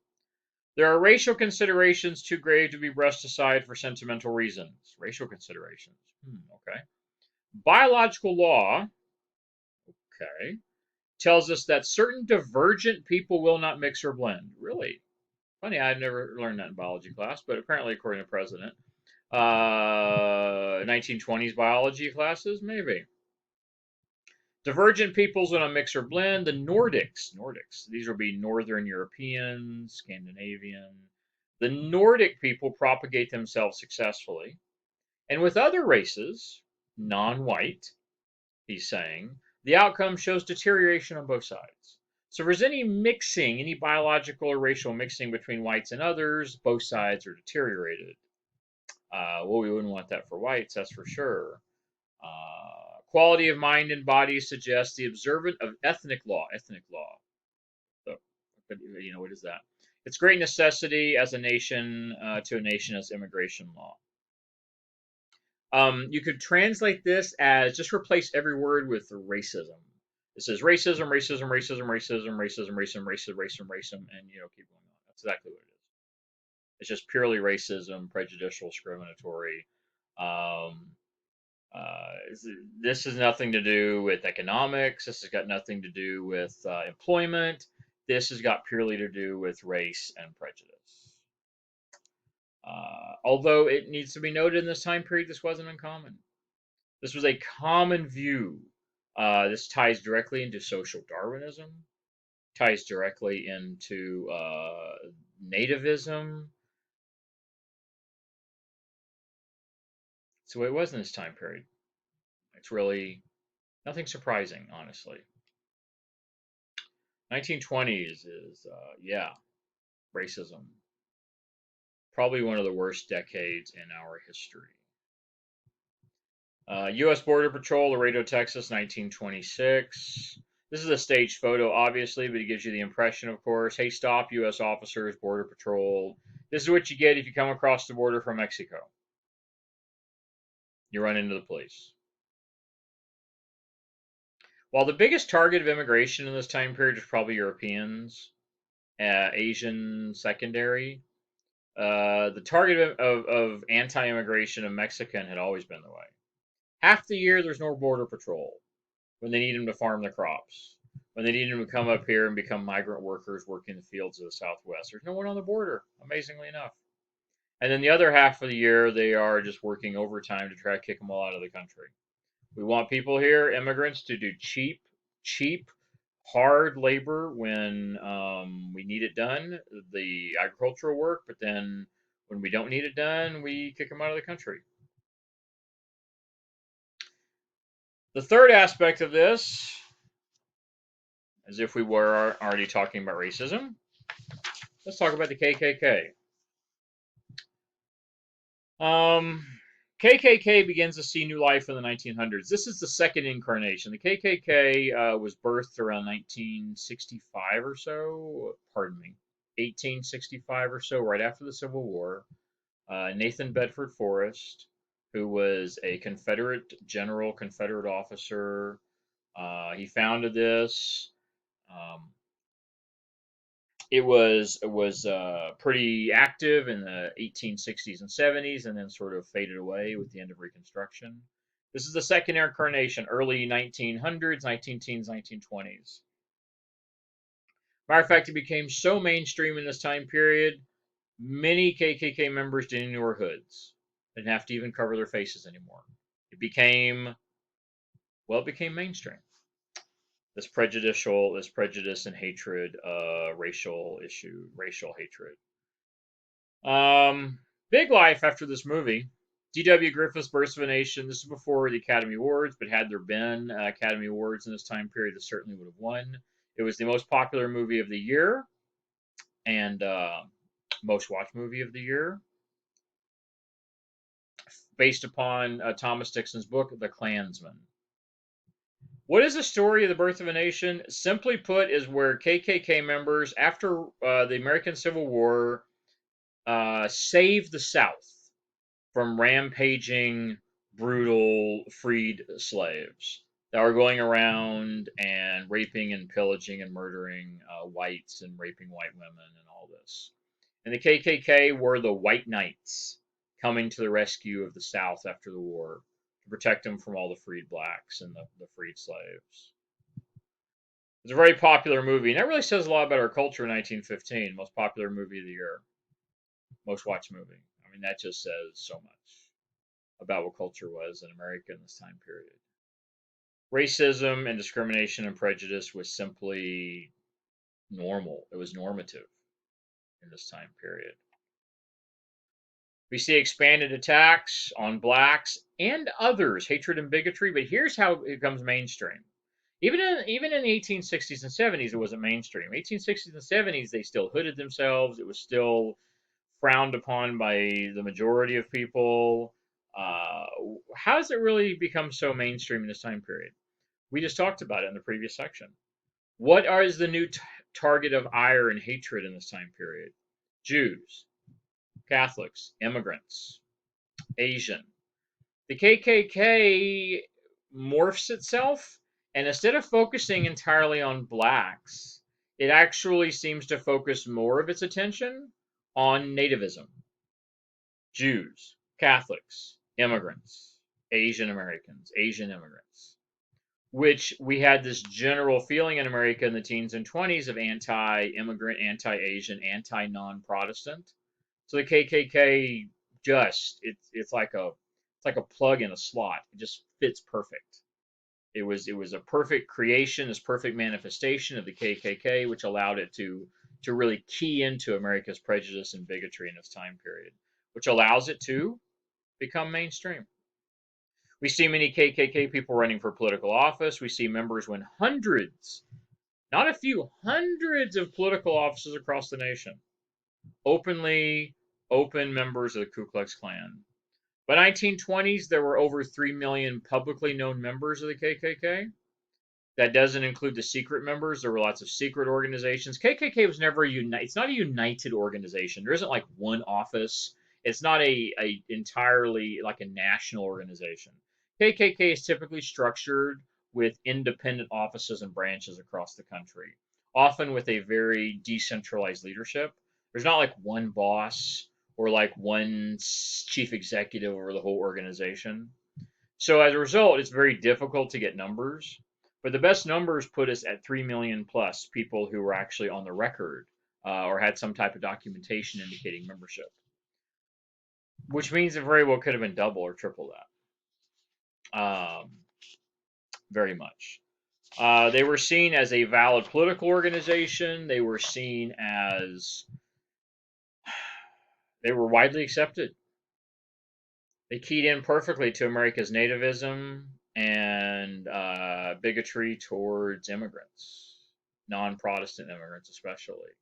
There are racial considerations too grave to be brushed aside for sentimental reasons. Racial considerations. Okay. Biological law, okay, tells us that certain divergent people will not mix or blend. Really? Funny, I'd never learned that in biology class, but apparently, according to President, 1920s biology classes, maybe. Divergent peoples will not mix or blend. The Nordics, these will be Northern European, Scandinavian. The Nordic people propagate themselves successfully. And with other races, non-white, he's saying, the outcome shows deterioration on both sides. So if there's any mixing, any biological or racial mixing between whites and others, both sides are deteriorated. Well, we wouldn't want that for whites, that's for sure. Quality of mind and body suggests the observance of ethnic law. So, what is that? It's great necessity as a nation to a nation as immigration law. You could translate this as just replace every word with racism. It says racism, racism, racism, racism, racism, racism, racism, racism, racism, and keep going on. That's exactly what it is. It's just purely racism, prejudicial, discriminatory. This has nothing to do with economics. This has got nothing to do with employment. This has got purely to do with race and prejudice. Although it needs to be noted in this time period, this wasn't uncommon. This was a common view. This ties directly into social Darwinism, ties directly into nativism. It's the way it was in this time period. It's really nothing surprising, honestly. 1920s is, racism. Probably one of the worst decades in our history. U.S. Border Patrol, Laredo, Texas, 1926. This is a staged photo, obviously, but it gives you the impression, of course. Hey, stop, U.S. officers, Border Patrol. This is what you get if you come across the border from Mexico. You run into the police. While the biggest target of immigration in this time period was probably Europeans, Asian secondary, the target of anti-immigration of Mexican had always been the way. Half the year there's no border patrol when they need them to farm their crops, when they need them to come up here and become migrant workers working the fields of the Southwest. There's no one on the border, amazingly enough. And then the other half of the year they are just working overtime to try to kick them all out of the country. We want people here, immigrants, to do cheap, hard labor when we need it done, the agricultural work, but then when we don't need it done, we kick them out of the country. The third aspect of this, as if we were already talking about racism, let's talk about the KKK. KKK begins to see new life in the 1900s. This is the second incarnation. The KKK was birthed around 1965 or so. Pardon me, 1865 or so, right after the Civil War. Nathan Bedford Forrest, who was a Confederate general, Confederate officer, he founded this. It was pretty active in the 1860s and 70s, and then sort of faded away with the end of Reconstruction. This is the second incarnation, early 1900s, 19 teens, 1920s. Matter of fact, it became so mainstream in this time period, many KKK members didn't even wear hoods. They didn't have to even cover their faces anymore. It became mainstream. This prejudice and hatred, racial hatred. Big life after this movie. D.W. Griffith's Birth of a Nation. This is before the Academy Awards, but had there been Academy Awards in this time period, it certainly would have won. It was the most popular movie of the year and most watched movie of the year, based upon Thomas Dixon's book, The Klansman. What is the story of the Birth of a Nation? Simply put, is where KKK members, after the American Civil War, saved the South from rampaging, brutal freed slaves that were going around and raping and pillaging and murdering whites and raping white women and all this. And the KKK were the White Knights coming to the rescue of the South after the war to protect them from all the freed blacks and the freed slaves. It's a very popular movie, and that really says a lot about our culture in 1915. Most popular movie of the year, most watched movie. I mean, that just says so much about what culture was in America in this time period. Racism and discrimination and prejudice was simply normal. It was normative in this time period. We see expanded attacks on blacks and others, hatred and bigotry, but here's how it becomes mainstream. Even in the 1860s and 70s, it wasn't mainstream. 1860s and 70s, they still hooded themselves. It was still frowned upon by the majority of people. How does it really become so mainstream in this time period? We just talked about it in the previous section. What is the new target of ire and hatred in this time period? Jews, Catholics, immigrants, Asian. The KKK morphs itself, and instead of focusing entirely on blacks, it actually seems to focus more of its attention on nativism. Jews, Catholics, immigrants, Asian Americans, Asian immigrants, which we had this general feeling in America in the teens and 20s of anti-immigrant, anti-Asian, anti-non-Protestant. So the KKK it's like a plug in a slot. It just fits perfect. It was a perfect creation, this perfect manifestation of the KKK, which allowed it to really key into America's prejudice and bigotry in its time period, which allows it to become mainstream. We see many KKK people running for political office. We see members win hundreds, not a few, hundreds of political offices across the nation. Open members of the Ku Klux Klan. By 1920s, there were over 3 million publicly known members of the KKK. That doesn't include the secret members. There were lots of secret organizations. KKK was never it's not a united organization. There isn't like one office. It's not a entirely like a national organization. KKK is typically structured with independent offices and branches across the country, often with a very decentralized leadership. There's not like one boss or like one chief executive over the whole organization. So as a result, it's very difficult to get numbers. But the best numbers put us at 3 million plus people who were actually on the record or had some type of documentation indicating membership, which means it very well could have been double or triple that. Very much. They were seen as a valid political organization. They were seen as they were widely accepted. They keyed in perfectly to America's nativism and bigotry towards immigrants, non-Protestant immigrants especially,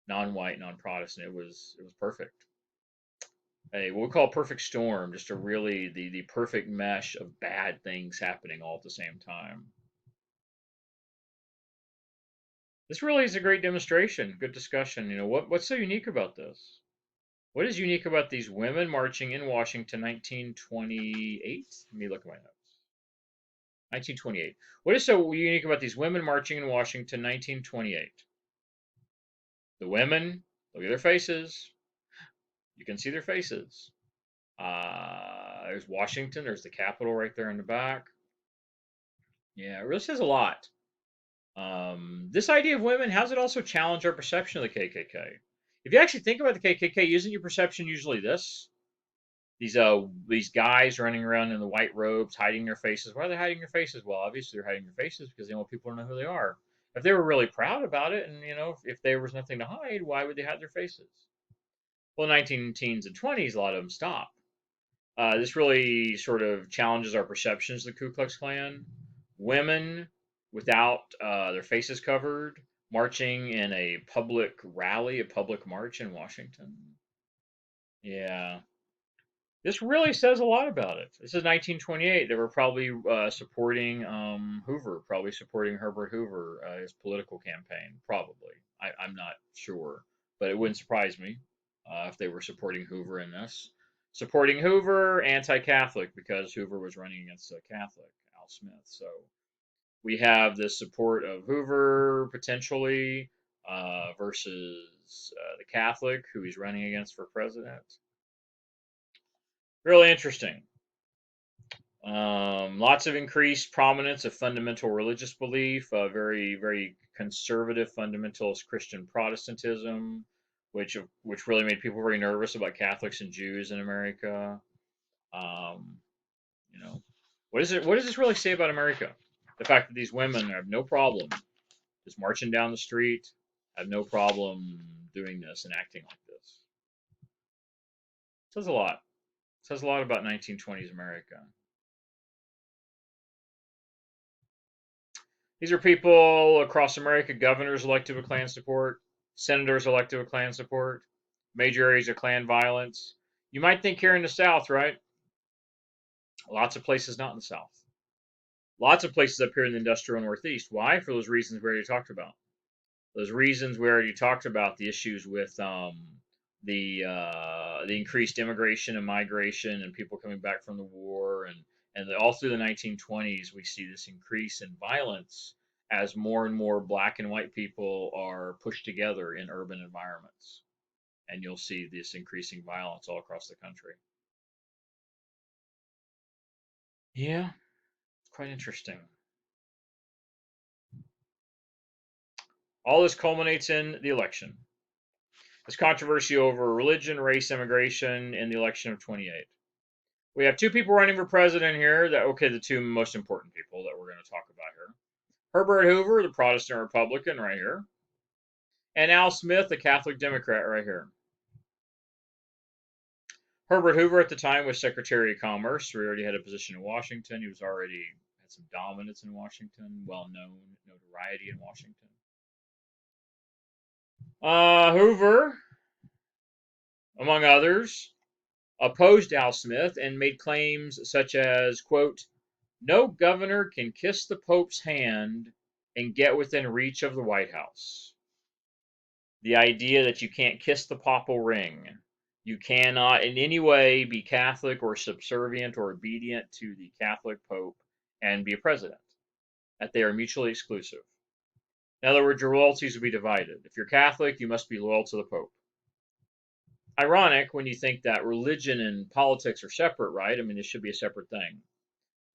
non-white, non-Protestant. It was perfect. What we call a perfect storm, just a really the perfect mesh of bad things happening all at the same time. This really is a great demonstration, good discussion. What's so unique about this? What is unique about these women marching in Washington 1928? Let me look at my notes. 1928. What is so unique about these women marching in Washington 1928? The women, look at their faces. You can see their faces. There's Washington. There's the Capitol right there in the back. Yeah, it really says a lot. This idea of women, how does it also challenge our perception of the KKK? If you actually think about the KKK, isn't your perception usually this? These guys running around in the white robes, hiding their faces. Why are they hiding their faces? Well, obviously they're hiding their faces because they want people to know who they are. If they were really proud about it, and if there was nothing to hide, why would they hide their faces? Well, 19 teens and 20s, a lot of them stop. This really sort of challenges our perceptions of the Ku Klux Klan. Women without their faces covered, marching in a public rally, a public march in Washington. Yeah. This really says a lot about it. This is 1928. They were probably supporting Hoover, probably supporting Herbert Hoover, his political campaign. Probably. I'm not sure, but it wouldn't surprise me if they were supporting Hoover in this. Supporting Hoover, anti-Catholic, because Hoover was running against a Catholic, Al Smith. So we have the support of Hoover potentially versus the Catholic who he's running against for president. Really interesting. Lots of increased prominence of fundamental religious belief, very, very conservative fundamentalist Christian Protestantism, which really made people very nervous about Catholics and Jews in America. Um, you know, what is it? What does this really say about America? The fact that these women have no problem just marching down the street, have no problem doing this and acting like this. It says a lot. It says a lot about 1920s America. These are people across America, governors elected with Klan support, senators elected with Klan support, major areas of Klan violence. You might think here in the South, right? Lots of places not in the South. Lots of places up here in the industrial Northeast. Why? For those reasons we already talked about. Those reasons we already talked about, the issues with the increased immigration and migration and people coming back from the war, and all through the 1920s we see this increase in violence as more and more black and white people are pushed together in urban environments, and you'll see this increasing violence all across the country. Yeah, quite interesting. All this culminates in the election. This controversy over religion, race, immigration in the election of 28. We have two people running for president here. The two most important people that we're going to talk about here. Herbert Hoover, the Protestant Republican, right here. And Al Smith, the Catholic Democrat, right here. Herbert Hoover at the time was Secretary of Commerce. So he already had a position in Washington. He was already had some dominance in Washington, well-known notoriety in Washington. Hoover, among others, opposed Al Smith and made claims such as, quote, "No governor can kiss the Pope's hand and get within reach of the White House." The idea that you can't kiss the papal ring, you cannot in any way be Catholic or subservient or obedient to the Catholic Pope and be a president, that they are mutually exclusive. In other words, your loyalties will be divided. If you're Catholic, you must be loyal to the Pope. Ironic when you think that religion and politics are separate, right? I mean, this should be a separate thing.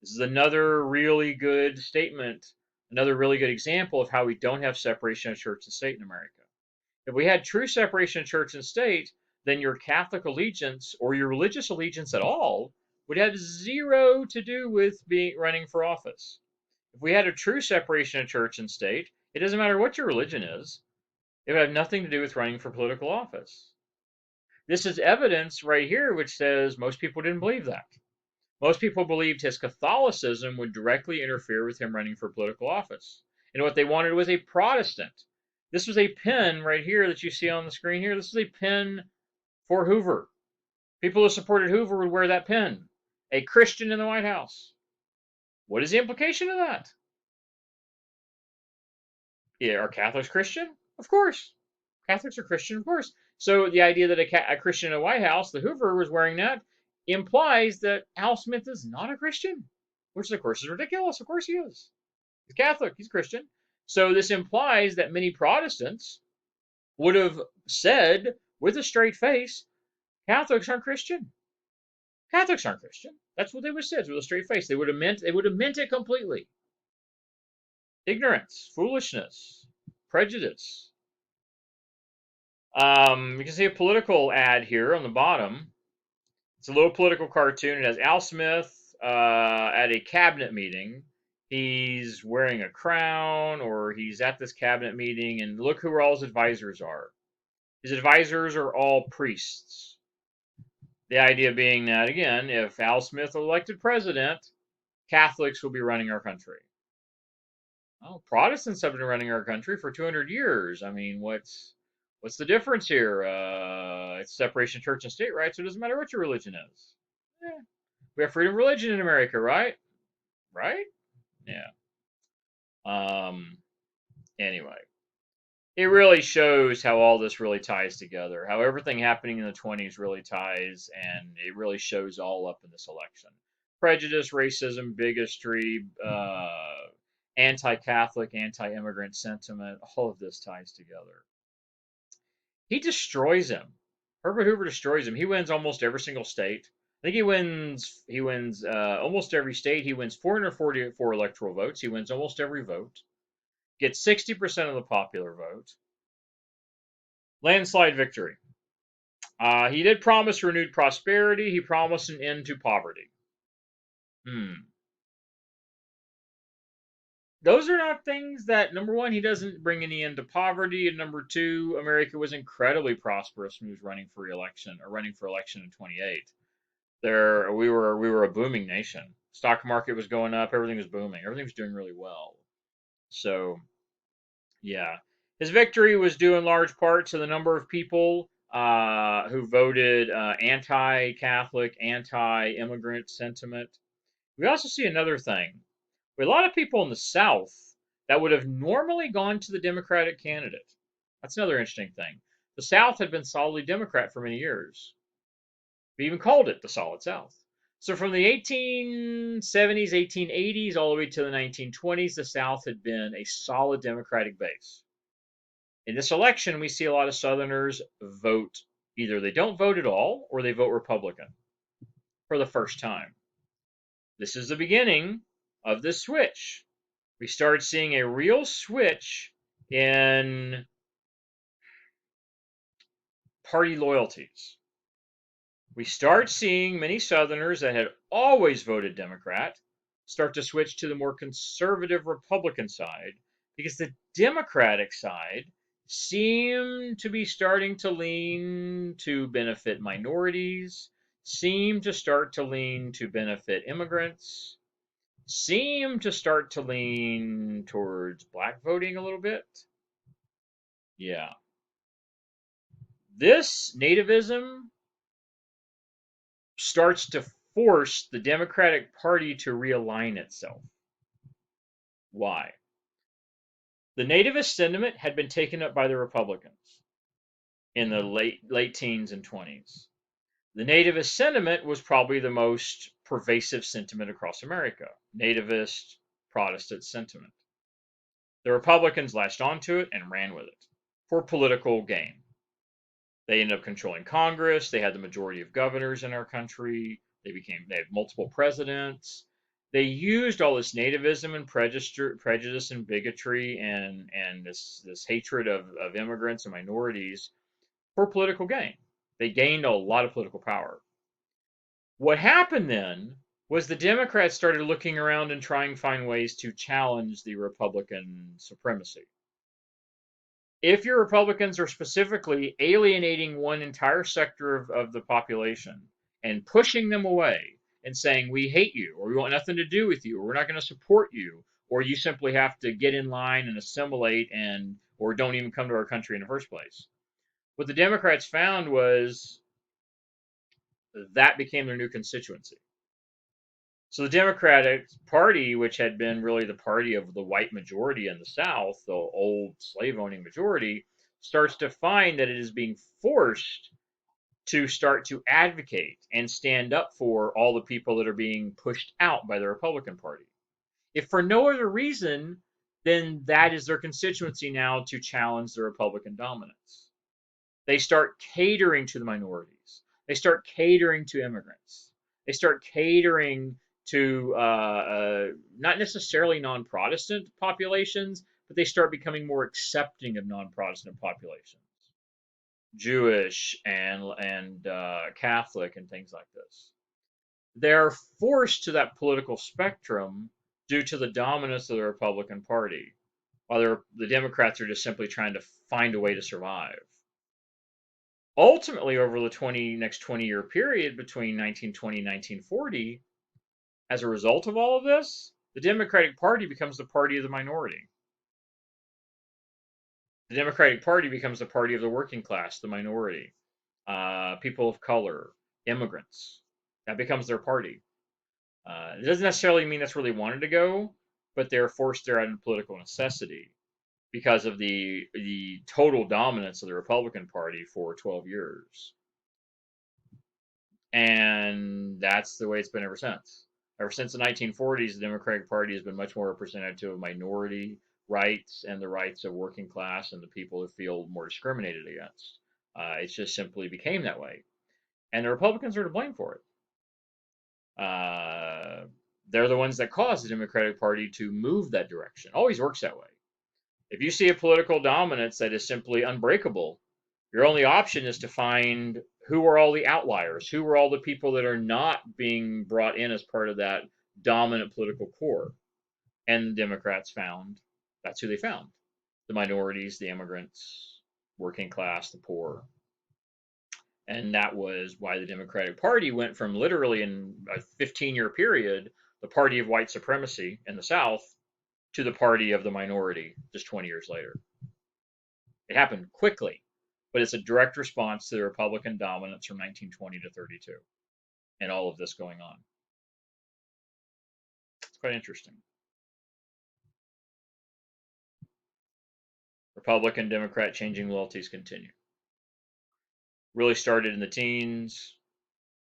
This is another really good statement, another really good example of how we don't have separation of church and state in America. If we had true separation of church and state, then your Catholic allegiance or your religious allegiance at all would have zero to do with running for office. If we had a true separation of church and state, it doesn't matter what your religion is, it would have nothing to do with running for political office. This is evidence right here which says most people didn't believe that. Most people believed his Catholicism would directly interfere with him running for political office. And what they wanted was a Protestant. This was a pin right here that you see on the screen here. This is a pin for Hoover. People who supported Hoover would wear that pin. A Christian in the White House. What is the implication of that? Yeah, are Catholics Christian? Of course. Catholics are Christian, of course. So the idea that a Christian in the White House, the Hoover, was wearing that, implies that Al Smith is not a Christian, which of course is ridiculous. Of course he is. He's Catholic. He's Christian. So this implies that many Protestants would have said with a straight face, Catholics aren't Christian. Catholics aren't Christian. That's what they would have said with a straight face. They would have meant it completely. Ignorance, foolishness, prejudice. You can see a political ad here on the bottom. It's a little political cartoon. It has Al Smith at a cabinet meeting. He's wearing a crown, or he's at this cabinet meeting, and look who all his advisors are. His advisors are all priests. The idea being that, again, if Al Smith elected president, Catholics will be running our country. Well, Protestants have been running our country for 200 years. I mean, what's the difference here? It's separation of church and state, right? So it doesn't matter what your religion is. Eh, we have freedom of religion in America, right? Right? Yeah. Um. Anyway, it really shows how all this really ties together. How everything happening in the 20s really ties, and it really shows all up in this election. Prejudice, racism, bigotry, anti-Catholic, anti-immigrant sentiment. All of this ties together. He destroys him. Herbert Hoover destroys him. He wins almost every single state. I think he wins almost every state. He wins 444 electoral votes. He wins almost every vote. Gets 60% of the popular vote. Landslide victory. He did promise renewed prosperity. He promised an end to poverty. Those are not things that, number one, he doesn't bring any end to poverty, and number two, America was incredibly prosperous when he was running for election in 28. We were a booming nation. Stock market was going up. Everything was booming. Everything was doing really well. So yeah, his victory was due in large part to the number of people who voted anti-Catholic, anti-immigrant sentiment. We also see another thing. We have a lot of people in the South that would have normally gone to the Democratic candidate. That's another interesting thing. The South had been solidly Democrat for many years. We even called it the Solid South. So from the 1870s, 1880s, all the way to the 1920s, the South had been a solid Democratic base. In this election, we see a lot of Southerners vote, either they don't vote at all or they vote Republican for the first time. This is the beginning of the switch. We start seeing a real switch in party loyalties. We start seeing many Southerners that had always voted Democrat start to switch to the more conservative Republican side because the Democratic side seemed to be starting to lean to benefit minorities, seemed to start to lean to benefit immigrants, seemed to start to lean towards black voting a little bit. Yeah. This nativism starts to force the Democratic Party to realign itself. Why? The nativist sentiment had been taken up by the Republicans in the late teens and 20s. The nativist sentiment was probably the most pervasive sentiment across America. Nativist Protestant sentiment. The Republicans latched onto it and ran with it for political gain. They ended up controlling Congress. They had the majority of governors in our country. They had multiple presidents. They used all this nativism and prejudice and bigotry and this hatred of immigrants and minorities for political gain. They gained a lot of political power. What happened then was the Democrats started looking around and trying to find ways to challenge the Republican supremacy. If your Republicans are specifically alienating one entire sector of the population and pushing them away and saying, we hate you, or we want nothing to do with you, or we're not going to support you, or you simply have to get in line and assimilate or don't even come to our country in the first place. What the Democrats found was that became their new constituency. So the Democratic Party, which had been really the party of the white majority in the South, the old slave-owning majority, starts to find that it is being forced to start to advocate and stand up for all the people that are being pushed out by the Republican Party. If for no other reason, then that is their constituency now to challenge the Republican dominance. They start catering to the minorities. They start catering to immigrants. They start catering to not necessarily non-Protestant populations, but they start becoming more accepting of non-Protestant populations, Jewish and Catholic and things like this. They're forced to that political spectrum due to the dominance of the Republican Party, while the Democrats are just simply trying to find a way to survive. Ultimately, over the next 20-year period between 1920 and 1940, as a result of all of this, the Democratic Party becomes the party of the minority. The Democratic Party becomes the party of the working class, the minority, people of color, immigrants. That becomes their party. It doesn't necessarily mean that's where they wanted to go, but they're forced there out of political necessity because of the total dominance of the Republican Party for 12 years. And that's the way it's been ever since. Ever since the 1940s, the Democratic Party has been much more representative of minority rights and the rights of working class and the people who feel more discriminated against. It just simply became that way. And the Republicans are to blame for it. They're the ones that caused the Democratic Party to move that direction. Always works that way. If you see a political dominance that is simply unbreakable, your only option is to find who are all the outliers, who are all the people that are not being brought in as part of that dominant political core. And the Democrats found that's who they found: the minorities, the immigrants, working class, the poor. And that was why the Democratic Party went from literally in a 15-year period, the party of white supremacy in the South, to the party of the minority just 20 years later. It happened quickly, but it's a direct response to the Republican dominance from 1920 to 32 and all of this going on. It's quite interesting. Republican, Democrat changing loyalties continue. Really started in the teens,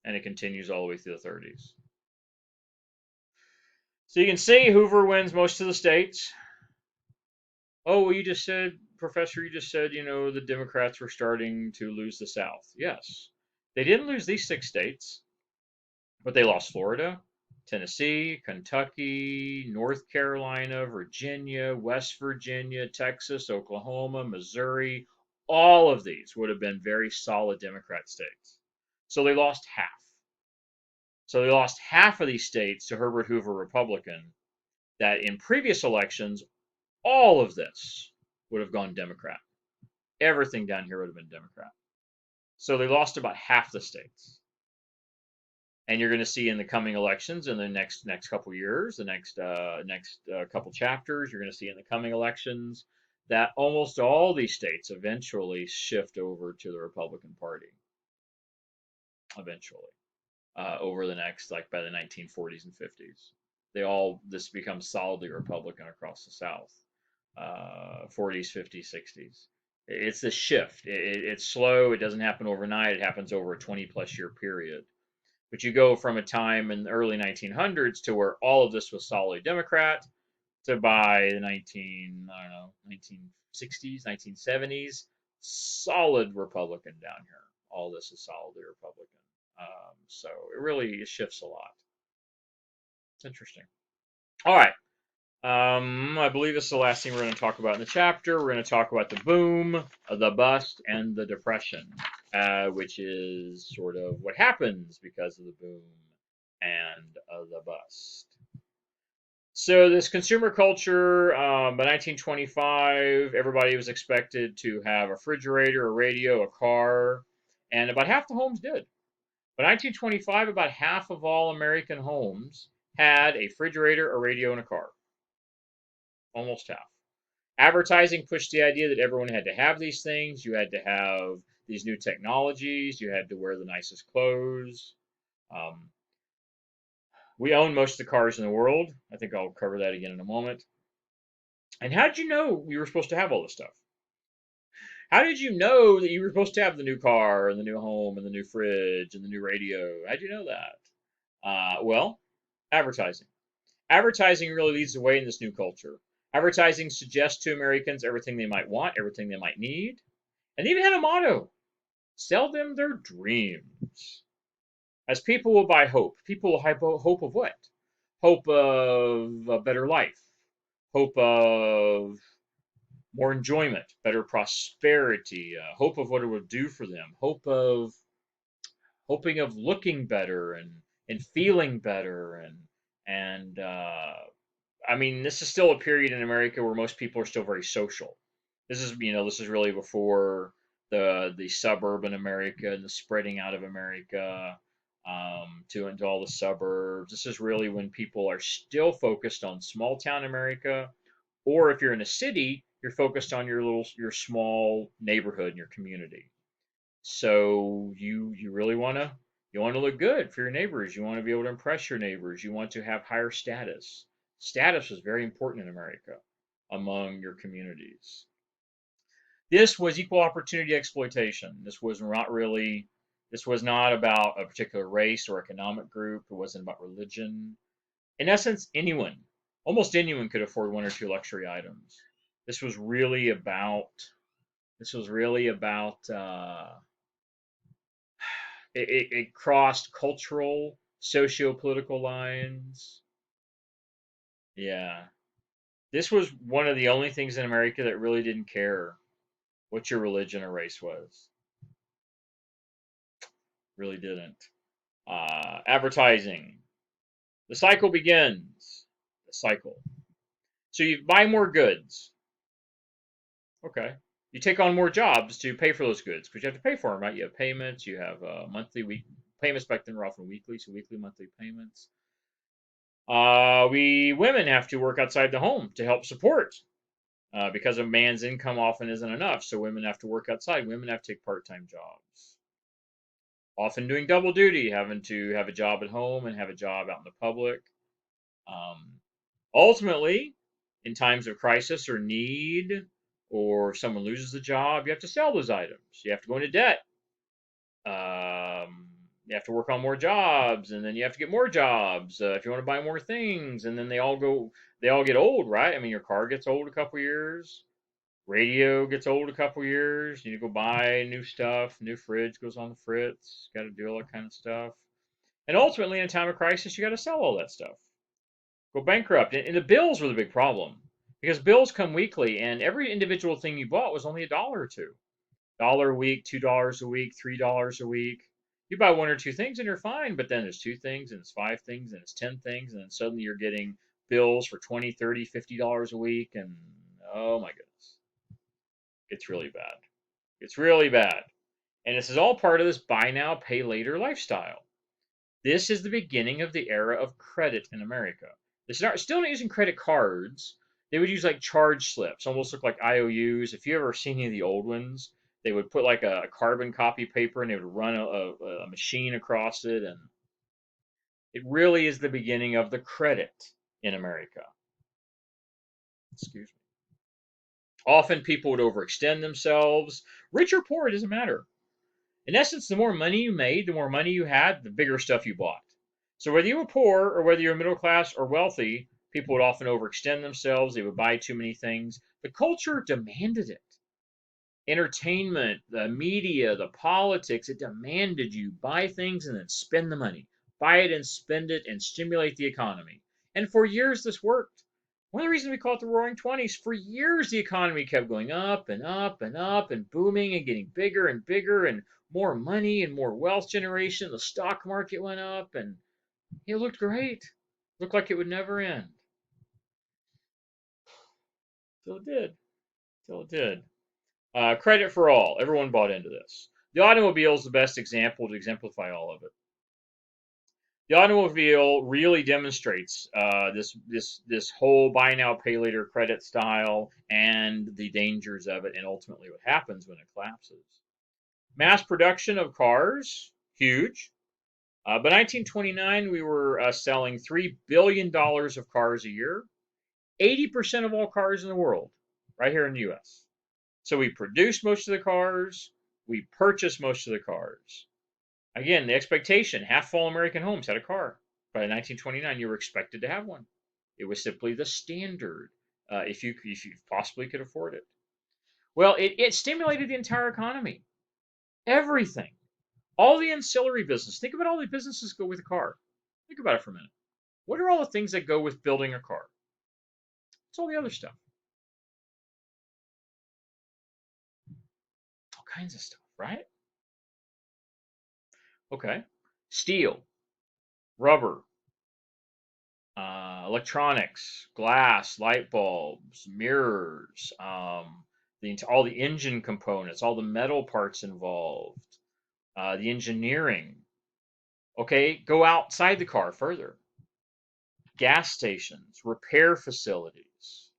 and it continues all the way through the 30s. So you can see Hoover wins most of the states. Oh, well, you just said, Professor, you just said, the Democrats were starting to lose the South. Yes. They didn't lose these 6 states, but they lost Florida, Tennessee, Kentucky, North Carolina, Virginia, West Virginia, Texas, Oklahoma, Missouri. All of these would have been very solid Democrat states. So they lost half. So they lost half of these states to Herbert Hoover, Republican, that in previous elections, all of this would have gone Democrat. Everything down here would have been Democrat. So they lost about half the states. And you're going to see in the coming elections in the next couple years, the next couple chapters, you're going to see in the coming elections that almost all these states eventually shift over to the Republican Party. Eventually, over the next, like by the 1940s and 50s, this becomes solidly Republican across the South. 40s, 50s, 60s. It's a shift. It's slow. It doesn't happen overnight. It happens over a 20+ year period. But you go from a time in the early 1900s to where all of this was solidly Democrat to by the 1960s, 1970s, solid Republican down here. All this is solidly Republican. So it shifts a lot. It's interesting. All right. I believe this is the last thing we're going to talk about in the chapter. We're going to talk about the boom, the bust, and the depression, which is sort of what happens because of the boom and the bust. So this consumer culture, by 1925, everybody was expected to have a refrigerator, a radio, a car, and about half the homes did. By 1925, about half of all American homes had a refrigerator, a radio, and a car. Almost half. Advertising pushed the idea that everyone had to have these things. You had to have these new technologies. You had to wear the nicest clothes. We own most of the cars in the world. I think I'll cover that again in a moment. And how did you know you were supposed to have all this stuff? How did you know that you were supposed to have the new car and the new home and the new fridge and the new radio? How did you know that? Well, advertising. Advertising really leads the way in this new culture. Advertising suggests to Americans everything they might want, everything they might need, and they even had a motto: sell them their dreams. As people will buy hope. People will have hope of what? Hope of a better life, hope of more enjoyment, better prosperity, hope of what it would do for them, hoping of looking better and feeling better and I mean, this is still a period in America where most people are still very social. This is really before the suburban America and the spreading out of America into all the suburbs. This is really when people are still focused on small town America, or if you're in a city, you're focused on your small neighborhood and your community. So you really want to look good for your neighbors. You want to be able to impress your neighbors. You want to have higher status. Status was very important in America among your communities. This was equal opportunity exploitation. This was not about a particular race or economic group. It wasn't about religion. In essence, almost anyone could afford one or two luxury items. This was really about, this was really about, it crossed cultural, socio-political lines. Yeah. This was one of the only things in America that really didn't care what your religion or race was. Really didn't. Advertising. The cycle begins. The cycle. So you buy more goods. Okay. You take on more jobs to pay for those goods because you have to pay for them, right? You have payments. You have monthly, week payments. Back then were often weekly, so weekly, monthly payments. We women have to work outside the home to help support because a man's income often isn't enough. So women have to work outside. Women have to take part-time jobs, often doing double duty, having to have a job at home and have a job out in the public. Um, Ultimately, in times of crisis or need, or if someone loses a job, you have to sell those items. You have to go into debt. You have to work on more jobs, and then you have to get more jobs if you want to buy more things. And then they all get old, right? I mean, your car gets old a couple years. Radio gets old a couple years. You need to go buy new stuff. New fridge goes on the fritz. Got to do all that kind of stuff. And ultimately, in a time of crisis, you got to sell all that stuff. Go bankrupt. And the bills were the big problem because bills come weekly, and every individual thing you bought was only $1 or two. $1 a week, $2 a week, $3 a week. You buy one or two things and you're fine, but then there's two things and it's five things and it's 10 things, and then suddenly you're getting bills for 20, 30, $50 a week, and oh my goodness. It's really bad. It's really bad. And this is all part of this buy now, pay later lifestyle. This is the beginning of the era of credit in America. They're still not using credit cards. They would use like charge slips, almost look like IOUs. If you ever seen any of the old ones, they would put like a carbon copy paper and they would run a machine across it. And it really is the beginning of the credit in America. Excuse me. Often people would overextend themselves. Rich or poor, it doesn't matter. In essence, the more money you made, the more money you had, the bigger stuff you bought. So whether you were poor or whether you were middle class or wealthy, people would often overextend themselves. They would buy too many things. The culture demanded it. Entertainment, the media, the politics, it demanded you buy things and then spend the money. Buy it and spend it and stimulate the economy. And for years this worked. One of the reasons we call it the Roaring Twenties, for years the economy kept going up and up and up and booming and getting bigger and bigger and more money and more wealth generation. The stock market went up and it looked great. Looked like it would never end. Till it did. Till it did. Credit for all. Everyone bought into this. The automobile is the best example to exemplify all of it. The automobile really demonstrates this whole buy now pay later credit style and the dangers of it, and ultimately what happens when it collapses. Mass production of cars, huge. By 1929, we were selling $3 billion of cars a year. 80% of all cars in the world, right here in the U.S. So we produced most of the cars. We purchased most of the cars. Again, the expectation, half all American homes had a car. By 1929, you were expected to have one. It was simply the standard if you possibly could afford it. Well, it stimulated the entire economy. Everything. All the ancillary business. Think about all the businesses that go with a car. Think about it for a minute. What are all the things that go with building a car? It's all the other stuff. All kinds of stuff, right? Okay. Steel, rubber, electronics, glass, light bulbs, mirrors, all the engine components, all the metal parts involved, the engineering. Okay, go outside the car further. Gas stations, repair facilities,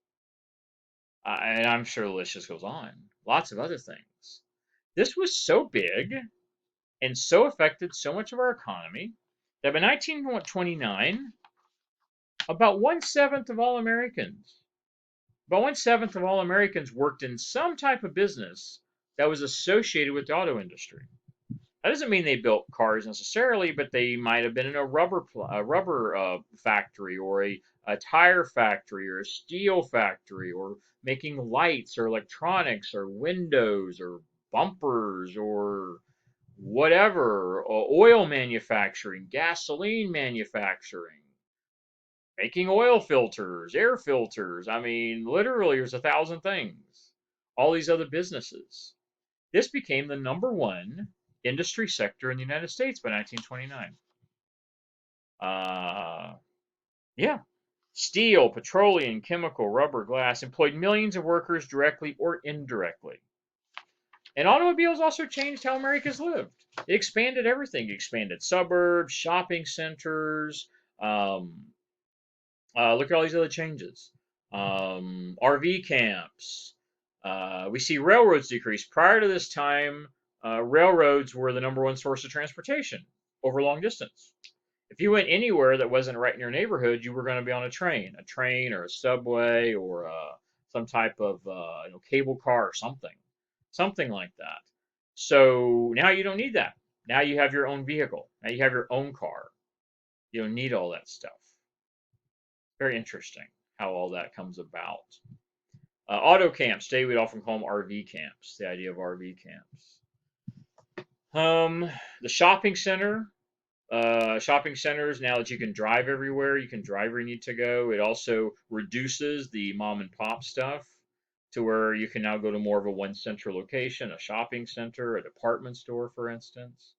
and I'm sure the list just goes on. Lots of other things. This was so big and so affected so much of our economy that by 1929, about 1/7 of all Americans, about 1/7 of all Americans worked in some type of business that was associated with the auto industry. That doesn't mean they built cars necessarily, but they might have been in a rubber factory, or a tire factory, or a steel factory, or making lights or electronics or windows or bumpers or whatever, or oil manufacturing, gasoline manufacturing, making oil filters, air filters. I mean, literally, there's 1,000 things. All these other businesses. This became the #1 industry sector in the United States by 1929. Yeah. Steel, petroleum, chemical, rubber, glass employed millions of workers directly or indirectly. And automobiles also changed how Americans lived. It expanded everything. It expanded suburbs, shopping centers. Look at all these other changes. RV camps. We see railroads decrease. Prior to this time, railroads were the #1 source of transportation over long distance. If you went anywhere that wasn't right in your neighborhood, you were going to be on a train or a subway, or some type of cable car or something like that. So now you don't need that. Now you have your own vehicle. Now you have your own car. You don't need all that stuff. Very interesting how all that comes about. Auto camps. Today we'd often call them RV camps. The idea of RV camps. The shopping center. Shopping centers, now that you can drive everywhere, you can drive where you need to go. It also reduces the mom and pop stuff to where you can now go to more of a one central location, a shopping center, a department store, for instance.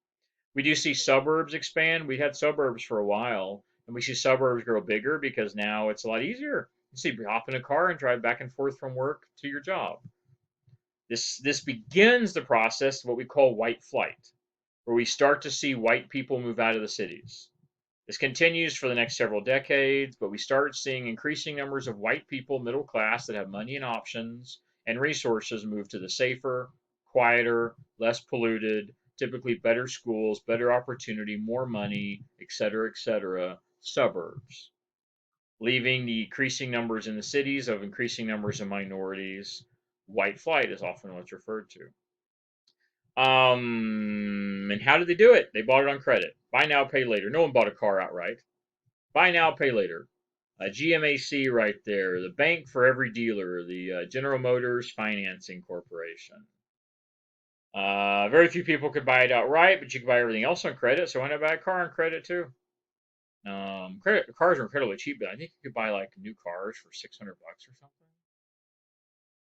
We do see suburbs expand. We had suburbs for a while, and we see suburbs grow bigger because now it's a lot easier. You hop in a car and drive back and forth from work to your job. This begins the process of what we call white flight, where we start to see white people move out of the cities. This continues for the next several decades, but we start seeing increasing numbers of white people, middle class, that have money and options and resources move to the safer, quieter, less polluted, typically better schools, better opportunity, more money, etc., suburbs, leaving the increasing numbers in the cities of increasing numbers of minorities. White flight is often what's referred to. And how did they do it? They bought it on credit. Buy now, pay later. No one bought a car outright. Buy now, pay later. GMAC right there. The bank for every dealer. The General Motors Financing Corporation. Very few people could buy it outright, but you could buy everything else on credit. So why not buy a car on credit too? Cars are incredibly cheap, but I think you could buy like new cars for $600 or something,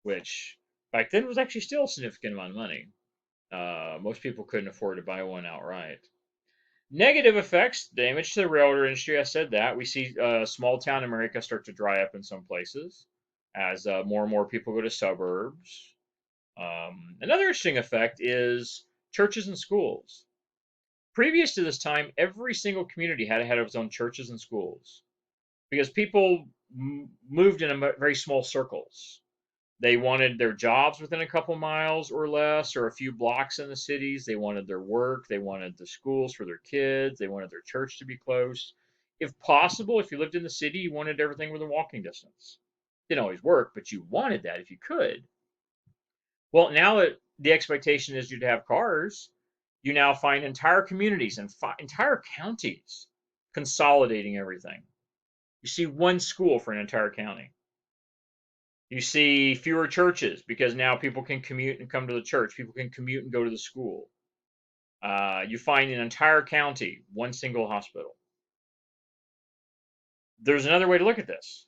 which back then was actually still a significant amount of money. Most people couldn't afford to buy one outright. Negative effects, damage to the railroad industry. I said that. We see small town America start to dry up in some places as more and more people go to suburbs. Another interesting effect is churches and schools. Previous to this time, every single community had its own churches and schools because people moved in very small circles. They wanted their jobs within a couple miles or less, or a few blocks in the cities. They wanted their work. They wanted the schools for their kids. They wanted their church to be close. If possible, if you lived in the city, you wanted everything within walking distance. Didn't always work, but you wanted that if you could. Well, now that the expectation is you to have cars, you now find entire communities and entire counties consolidating everything. You see one school for an entire county. You see fewer churches because now people can commute and come to the church. People can commute and go to the school. You find an entire county, one single hospital. There's another way to look at this.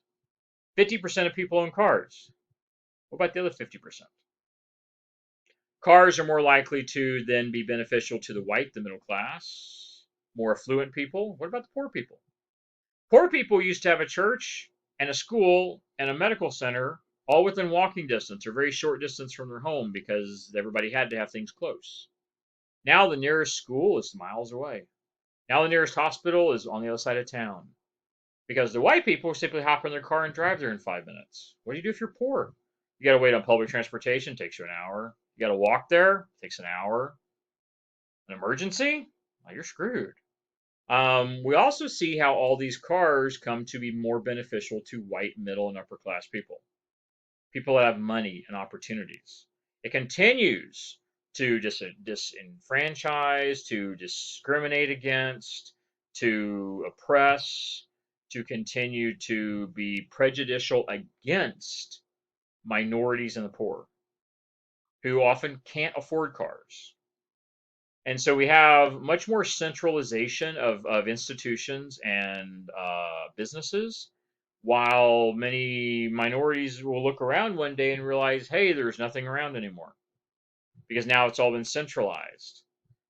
50% of people own cars. What about the other 50%? Cars are more likely to then be beneficial to the white, the middle class, more affluent people. What about the poor people? Poor people used to have a church and a school and a medical center all within walking distance or very short distance from their home because everybody had to have things close. Now the nearest school is miles away. Now the nearest hospital is on the other side of town. Because the white people simply hop in their car and drive there in 5 minutes. What do you do if you're poor? You got to wait on public transportation, it takes you an hour. You got to walk there, it takes an hour. An emergency? Well, you're screwed. We also see how all these cars come to be more beneficial to white, middle, and upper class people. People that have money and opportunities. It continues to disenfranchise, to discriminate against, to oppress, to continue to be prejudicial against minorities and the poor, who often can't afford cars. And so we have much more centralization of institutions and businesses, while many minorities will look around one day and realize, hey, there's nothing around anymore because now it's all been centralized.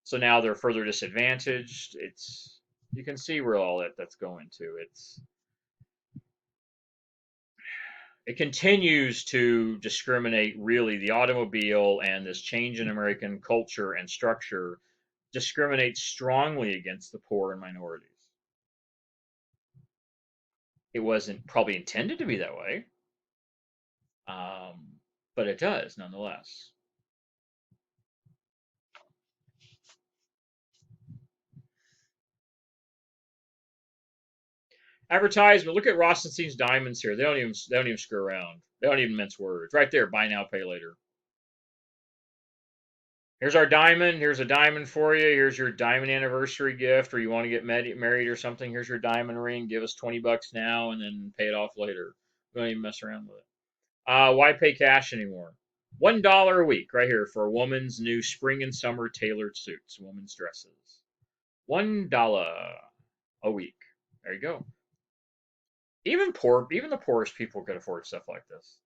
So now they're further disadvantaged. You can see where all that's going to. It continues to discriminate, really. The automobile and this change in American culture and structure discriminates strongly against the poor and minorities. It wasn't probably intended to be that way, but it does nonetheless. Advertisement. Look at Rosenstein's diamonds here. They don't even screw around. They don't even mince words. Right there. Buy now, pay later. Here's our diamond. Here's a diamond for you. Here's your diamond anniversary gift, or you want to get married or something. Here's your diamond ring. Give us $20 now and then pay it off later. We don't even mess around with it. Why pay cash anymore? $1 a week, right here, for a woman's new spring and summer tailored suits, women's dresses. $1 a week. There you go. Even the poorest people could afford stuff like this.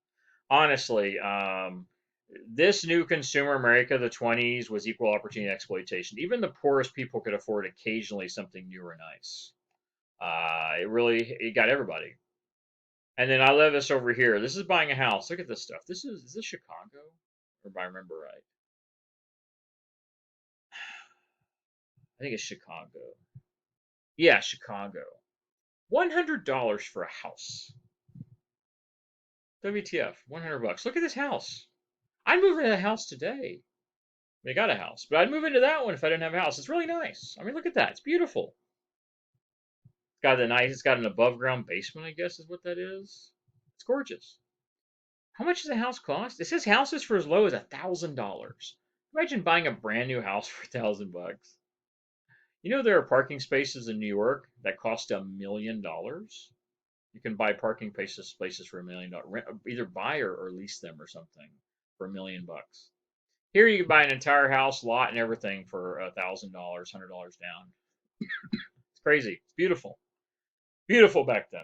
Honestly, this new consumer America of the 20s was equal opportunity exploitation. Even the poorest people could afford occasionally something new or nice. It got everybody. And then I love this over here. This is buying a house. Look at this stuff. Is this Chicago? Or if I remember right. I think it's Chicago. Yeah, Chicago. $100 for a house. WTF? $100. Look at this house. I'd move into that house today. I got a house, but I'd move into that one if I didn't have a house. It's really nice. I mean, look at that. It's beautiful. It's got an above ground basement, I guess is what that is. It's gorgeous. How much does a house cost? It says houses for as low as $1,000. Imagine buying a brand new house for $1,000. You know there are parking spaces in New York that cost $1 million. You can buy parking places for $1 million. Either buy or lease them or something for $1 million. Here you can buy an entire house, lot, and everything for $1,000, $100 down. It's crazy. It's beautiful. Beautiful back then.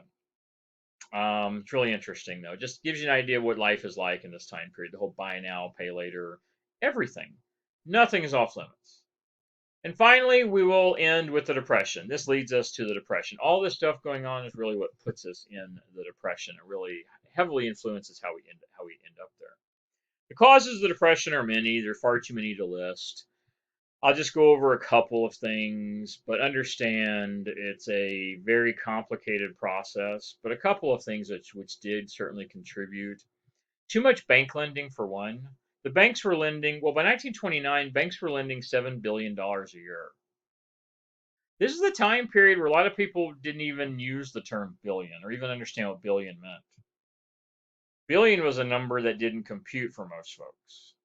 It's really interesting though. It just gives you an idea of what life is like in this time period. The whole buy now, pay later, everything. Nothing is off limits. And finally, we will end with the Depression. This leads us to the Depression. All this stuff going on is really what puts us in the Depression. It really heavily influences how we end up there. The causes of the Depression are many. There are far too many to list. I'll just go over a couple of things, but understand it's a very complicated process. But a couple of things which did certainly contribute. Too much bank lending, for one. The banks were lending, well, by 1929, banks were lending $7 billion a year. This is the time period where a lot of people didn't even use the term billion or even understand what billion meant. Billion was a number that didn't compute for most folks.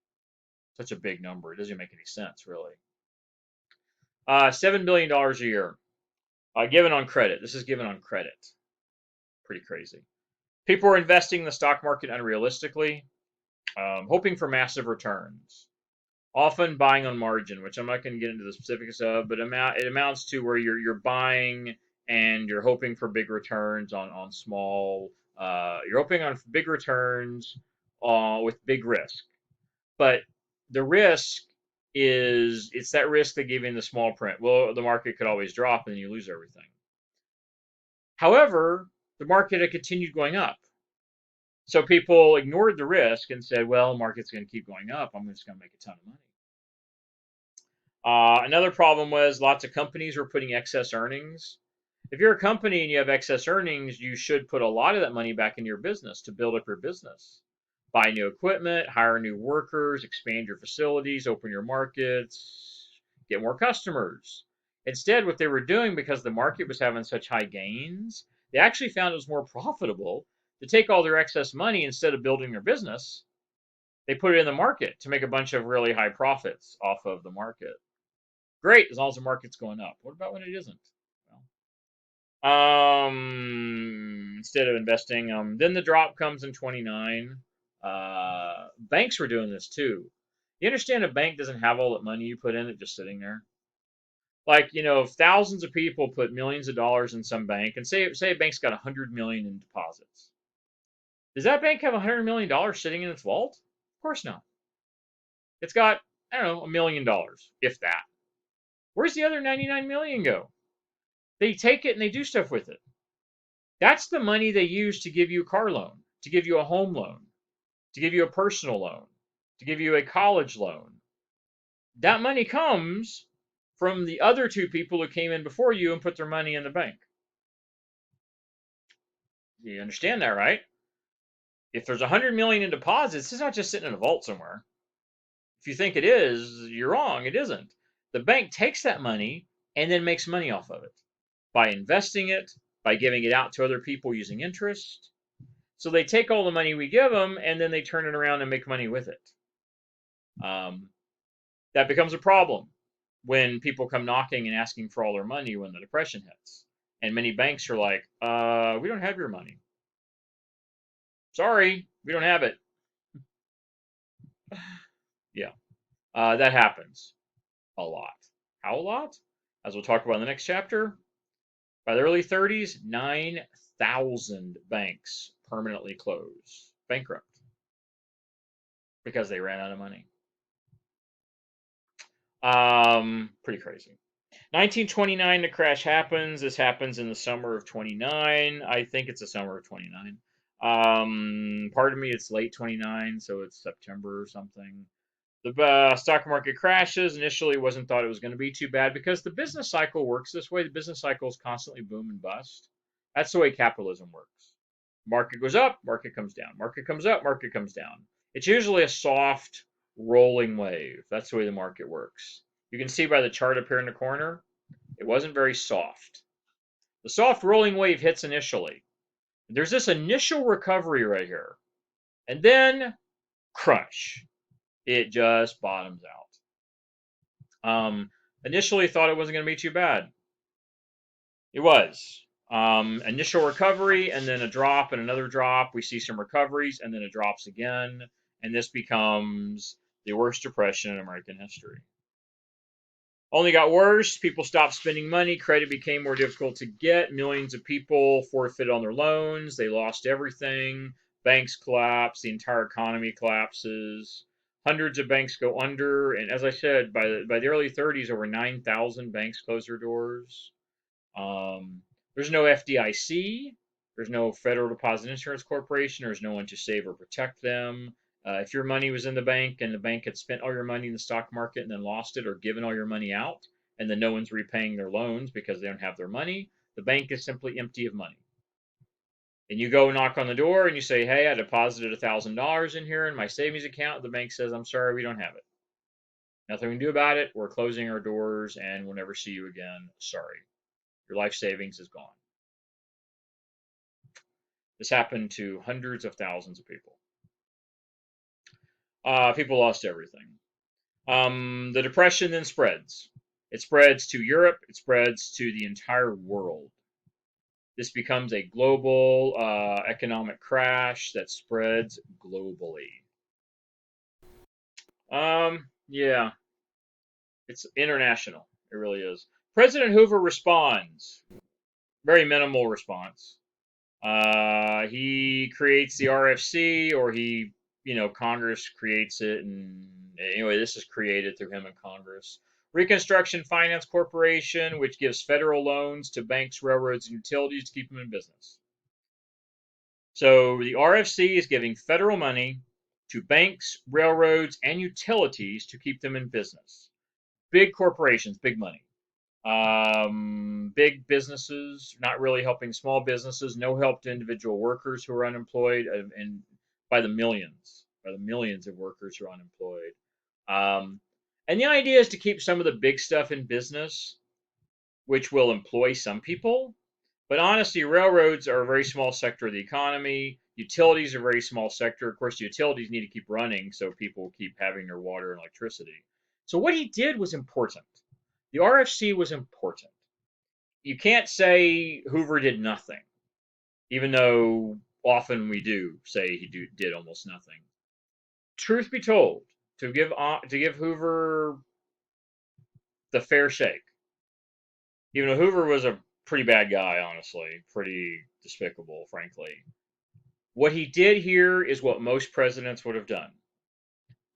Such a big number. It doesn't make any sense, really. $7 billion a year. Given on credit. This is given on credit. Pretty crazy. People were investing in the stock market unrealistically, hoping for massive returns. Often buying on margin, which I'm not going to get into the specifics of, but it amounts to where you're buying and you're hoping for big returns on small. You're hoping on big returns with big risk, but the risk it's that risk they give you in the small print. Well, the market could always drop and then you lose everything. However, the market had continued going up. So people ignored the risk and said, well, market's going to keep going up. I'm just going to make a ton of money. Another problem was lots of companies were putting excess earnings. If you're a company and you have excess earnings, you should put a lot of that money back into your business to build up your business. Buy new equipment, hire new workers, expand your facilities, open your markets, get more customers. Instead, what they were doing, because the market was having such high gains, they actually found it was more profitable to take all their excess money instead of building their business. They put it in the market to make a bunch of really high profits off of the market. Great, as long as the market's going up. What about when it isn't? Instead of investing, then the drop comes in 29. Banks were doing this too. You understand a bank doesn't have all that money you put in it just sitting there. Like, if thousands of people put millions of dollars in some bank, and say a bank's got 100 million in deposits, does that bank have 100 million dollars sitting in its vault? Of course not. It's got, I don't know, $1 million, if that. Where's the other 99 million go? They take it and they do stuff with it. That's the money they use to give you a car loan, to give you a home loan, to give you a personal loan, to give you a college loan. That money comes from the other two people who came in before you and put their money in the bank. You understand that, right? If there's 100 million in deposits, it's not just sitting in a vault somewhere. If you think it is, you're wrong. It isn't. The bank takes that money and then makes money off of it by investing it, by giving it out to other people using interest. So they take all the money we give them and then they turn it around and make money with it. That becomes a problem when people come knocking and asking for all their money when the depression hits. And many banks are like, we don't have your money. Sorry, we don't have it. Yeah, that happens a lot. How a lot? As we'll talk about in the next chapter, by the early 30s, 9,000 banks permanently closed, bankrupt, because they ran out of money. Pretty crazy. 1929, the crash happens. This happens in the summer of 29. I think it's the summer of 29. Pardon me, it's late 29, so it's September or something. The stock market crashes. Initially, it wasn't thought it was going to be too bad because the business cycle works this way. The business cycle is constantly boom and bust. That's the way capitalism works. Market goes up, market comes down. Market comes up, market comes down. It's usually a soft rolling wave. That's the way the market works. You can see by the chart up here in the corner, it wasn't very soft. The soft rolling wave hits initially. There's this initial recovery right here. And then crush. It just bottoms out. Initially thought it wasn't going to be too bad. It was. Initial recovery and then a drop and another drop. We see some recoveries and then it drops again. And this becomes the worst depression in American history. Only got worse. People stopped spending money. Credit became more difficult to get. Millions of people forfeited on their loans. They lost everything. Banks collapse. The entire economy collapses. Hundreds of banks go under. And as I said, by the early 30s, over 9,000 banks closed their doors. There's no FDIC. There's no Federal Deposit Insurance Corporation. There's no one to save or protect them. If your money was in the bank and the bank had spent all your money in the stock market and then lost it or given all your money out, and then no one's repaying their loans because they don't have their money, the bank is simply empty of money. And you go knock on the door and you say, hey, I deposited $1,000 in here in my savings account. The bank says, I'm sorry, we don't have it. Nothing we can do about it. We're closing our doors and we'll never see you again. Sorry. Your life savings is gone. This happened to hundreds of thousands of people. People lost everything. The depression then spreads. It spreads to Europe. It spreads to the entire world. This becomes a global economic crash that spreads globally. Yeah, it's international. It really is. President Hoover responds. Very minimal response. He creates the RFC, or Congress creates it, and anyway, this is created through him in Congress. Reconstruction Finance Corporation, which gives federal loans to banks, railroads, and utilities to keep them in business. So the RFC is giving federal money to banks, railroads, and utilities to keep them in business. Big corporations, big money. Big businesses, not really helping small businesses, no help to individual workers who are unemployed, and by the millions of workers who are unemployed. And the idea is to keep some of the big stuff in business, which will employ some people. But honestly, railroads are a very small sector of the economy. Utilities are a very small sector. Of course, the utilities need to keep running so people keep having their water and electricity. So what he did was important. The RFC was important. You can't say Hoover did nothing, even though often we do say did almost nothing. Truth be told, to give Hoover the fair shake, even though Hoover was a pretty bad guy, honestly, pretty despicable, frankly. What he did here is what most presidents would have done.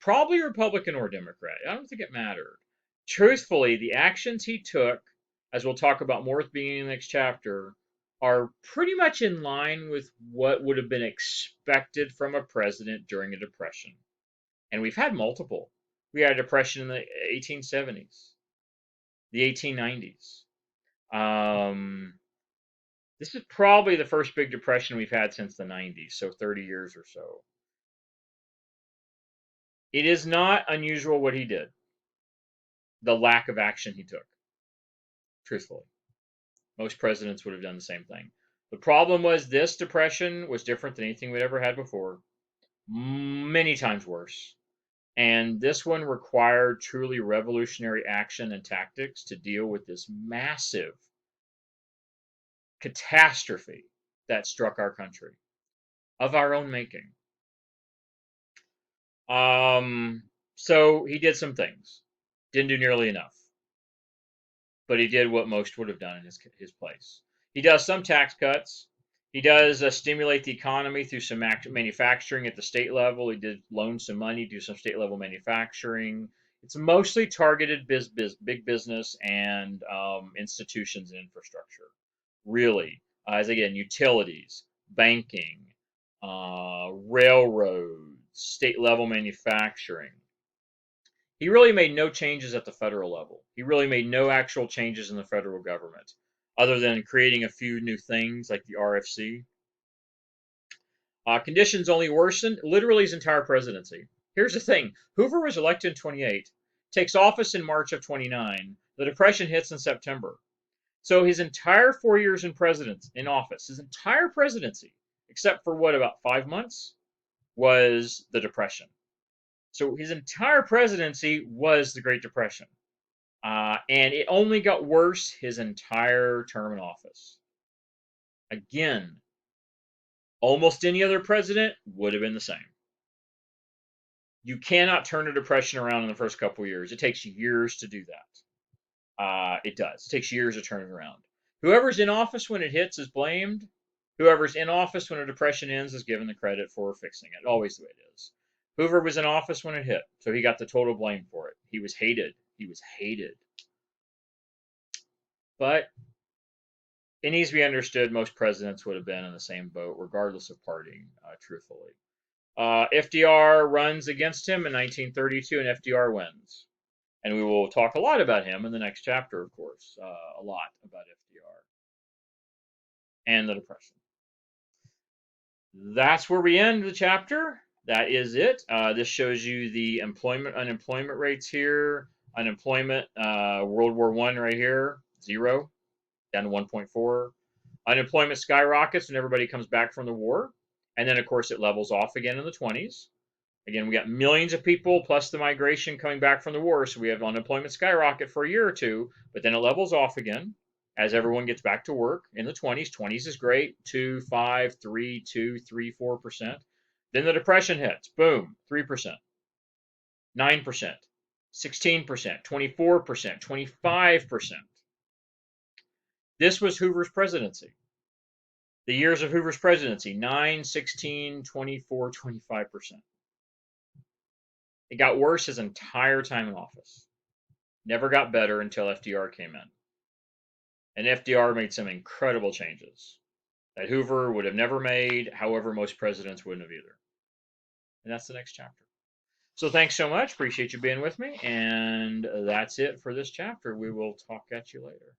Probably Republican or Democrat. I don't think it mattered. Truthfully, the actions he took, as we'll talk about more at the beginning of the next chapter, are pretty much in line with what would have been expected from a president during a depression. And we've had multiple. We had a depression in the 1870s, the 1890s. This is probably the first big depression we've had since the 90s, so 30 years or so. It is not unusual what he did, the lack of action he took, truthfully. Most presidents would have done the same thing. The problem was this depression was different than anything we'd ever had before, many times worse. And this one required truly revolutionary action and tactics to deal with this massive catastrophe that struck our country of our own making. So he did some things. Didn't do nearly enough. But he did what most would have done in his place. He does some tax cuts. He does stimulate the economy through some manufacturing at the state level. He did loan some money, do some state level manufacturing. It's mostly targeted big business and institutions and infrastructure. Really, as again, utilities, banking, railroads, state level manufacturing. He really made no changes at the federal level. He really made no actual changes in the federal government, other than creating a few new things like the RFC. Conditions only worsened literally his entire presidency. Here's the thing: Hoover was elected in 28, takes office in March of 29. The Depression hits in September. So his entire 4 years in office, his entire presidency, except for what, about 5 months, was the Depression. So his entire presidency was the Great Depression. And it only got worse his entire term in office. Again, almost any other president would have been the same. You cannot turn a depression around in the first couple of years. It takes years to do that. It does. It takes years to turn it around. Whoever's in office when it hits is blamed. Whoever's in office when a depression ends is given the credit for fixing it. Always the way it is. Hoover was in office when it hit, so he got the total blame for it. He was hated. He was hated. But it needs to be understood most presidents would have been in the same boat, regardless of party, truthfully. FDR runs against him in 1932, and FDR wins. And we will talk a lot about him in the next chapter, of course. A lot about FDR and the Depression. That's where we end the chapter. That is it. This shows you the unemployment rates here. Unemployment, World War I right here, 0, down to 1.4. Unemployment skyrockets when everybody comes back from the war. And then, of course, it levels off again in the 20s. Again, we got millions of people plus the migration coming back from the war. So we have unemployment skyrocket for a year or two, but then it levels off again as everyone gets back to work in the 20s. 20s is great, 2, 5, 3, 2, 3, 4%. Then the Depression hits, boom, 3%, 9%, 16%, 24%, 25%. This was Hoover's presidency. The years of Hoover's presidency, 9, 16, 24, 25%. It got worse his entire time in office. Never got better until FDR came in. And FDR made some incredible changes. that Hoover would have never made. However, most presidents wouldn't have either. And that's the next chapter. So thanks so much. Appreciate you being with me. And that's it for this chapter. We will talk at you later.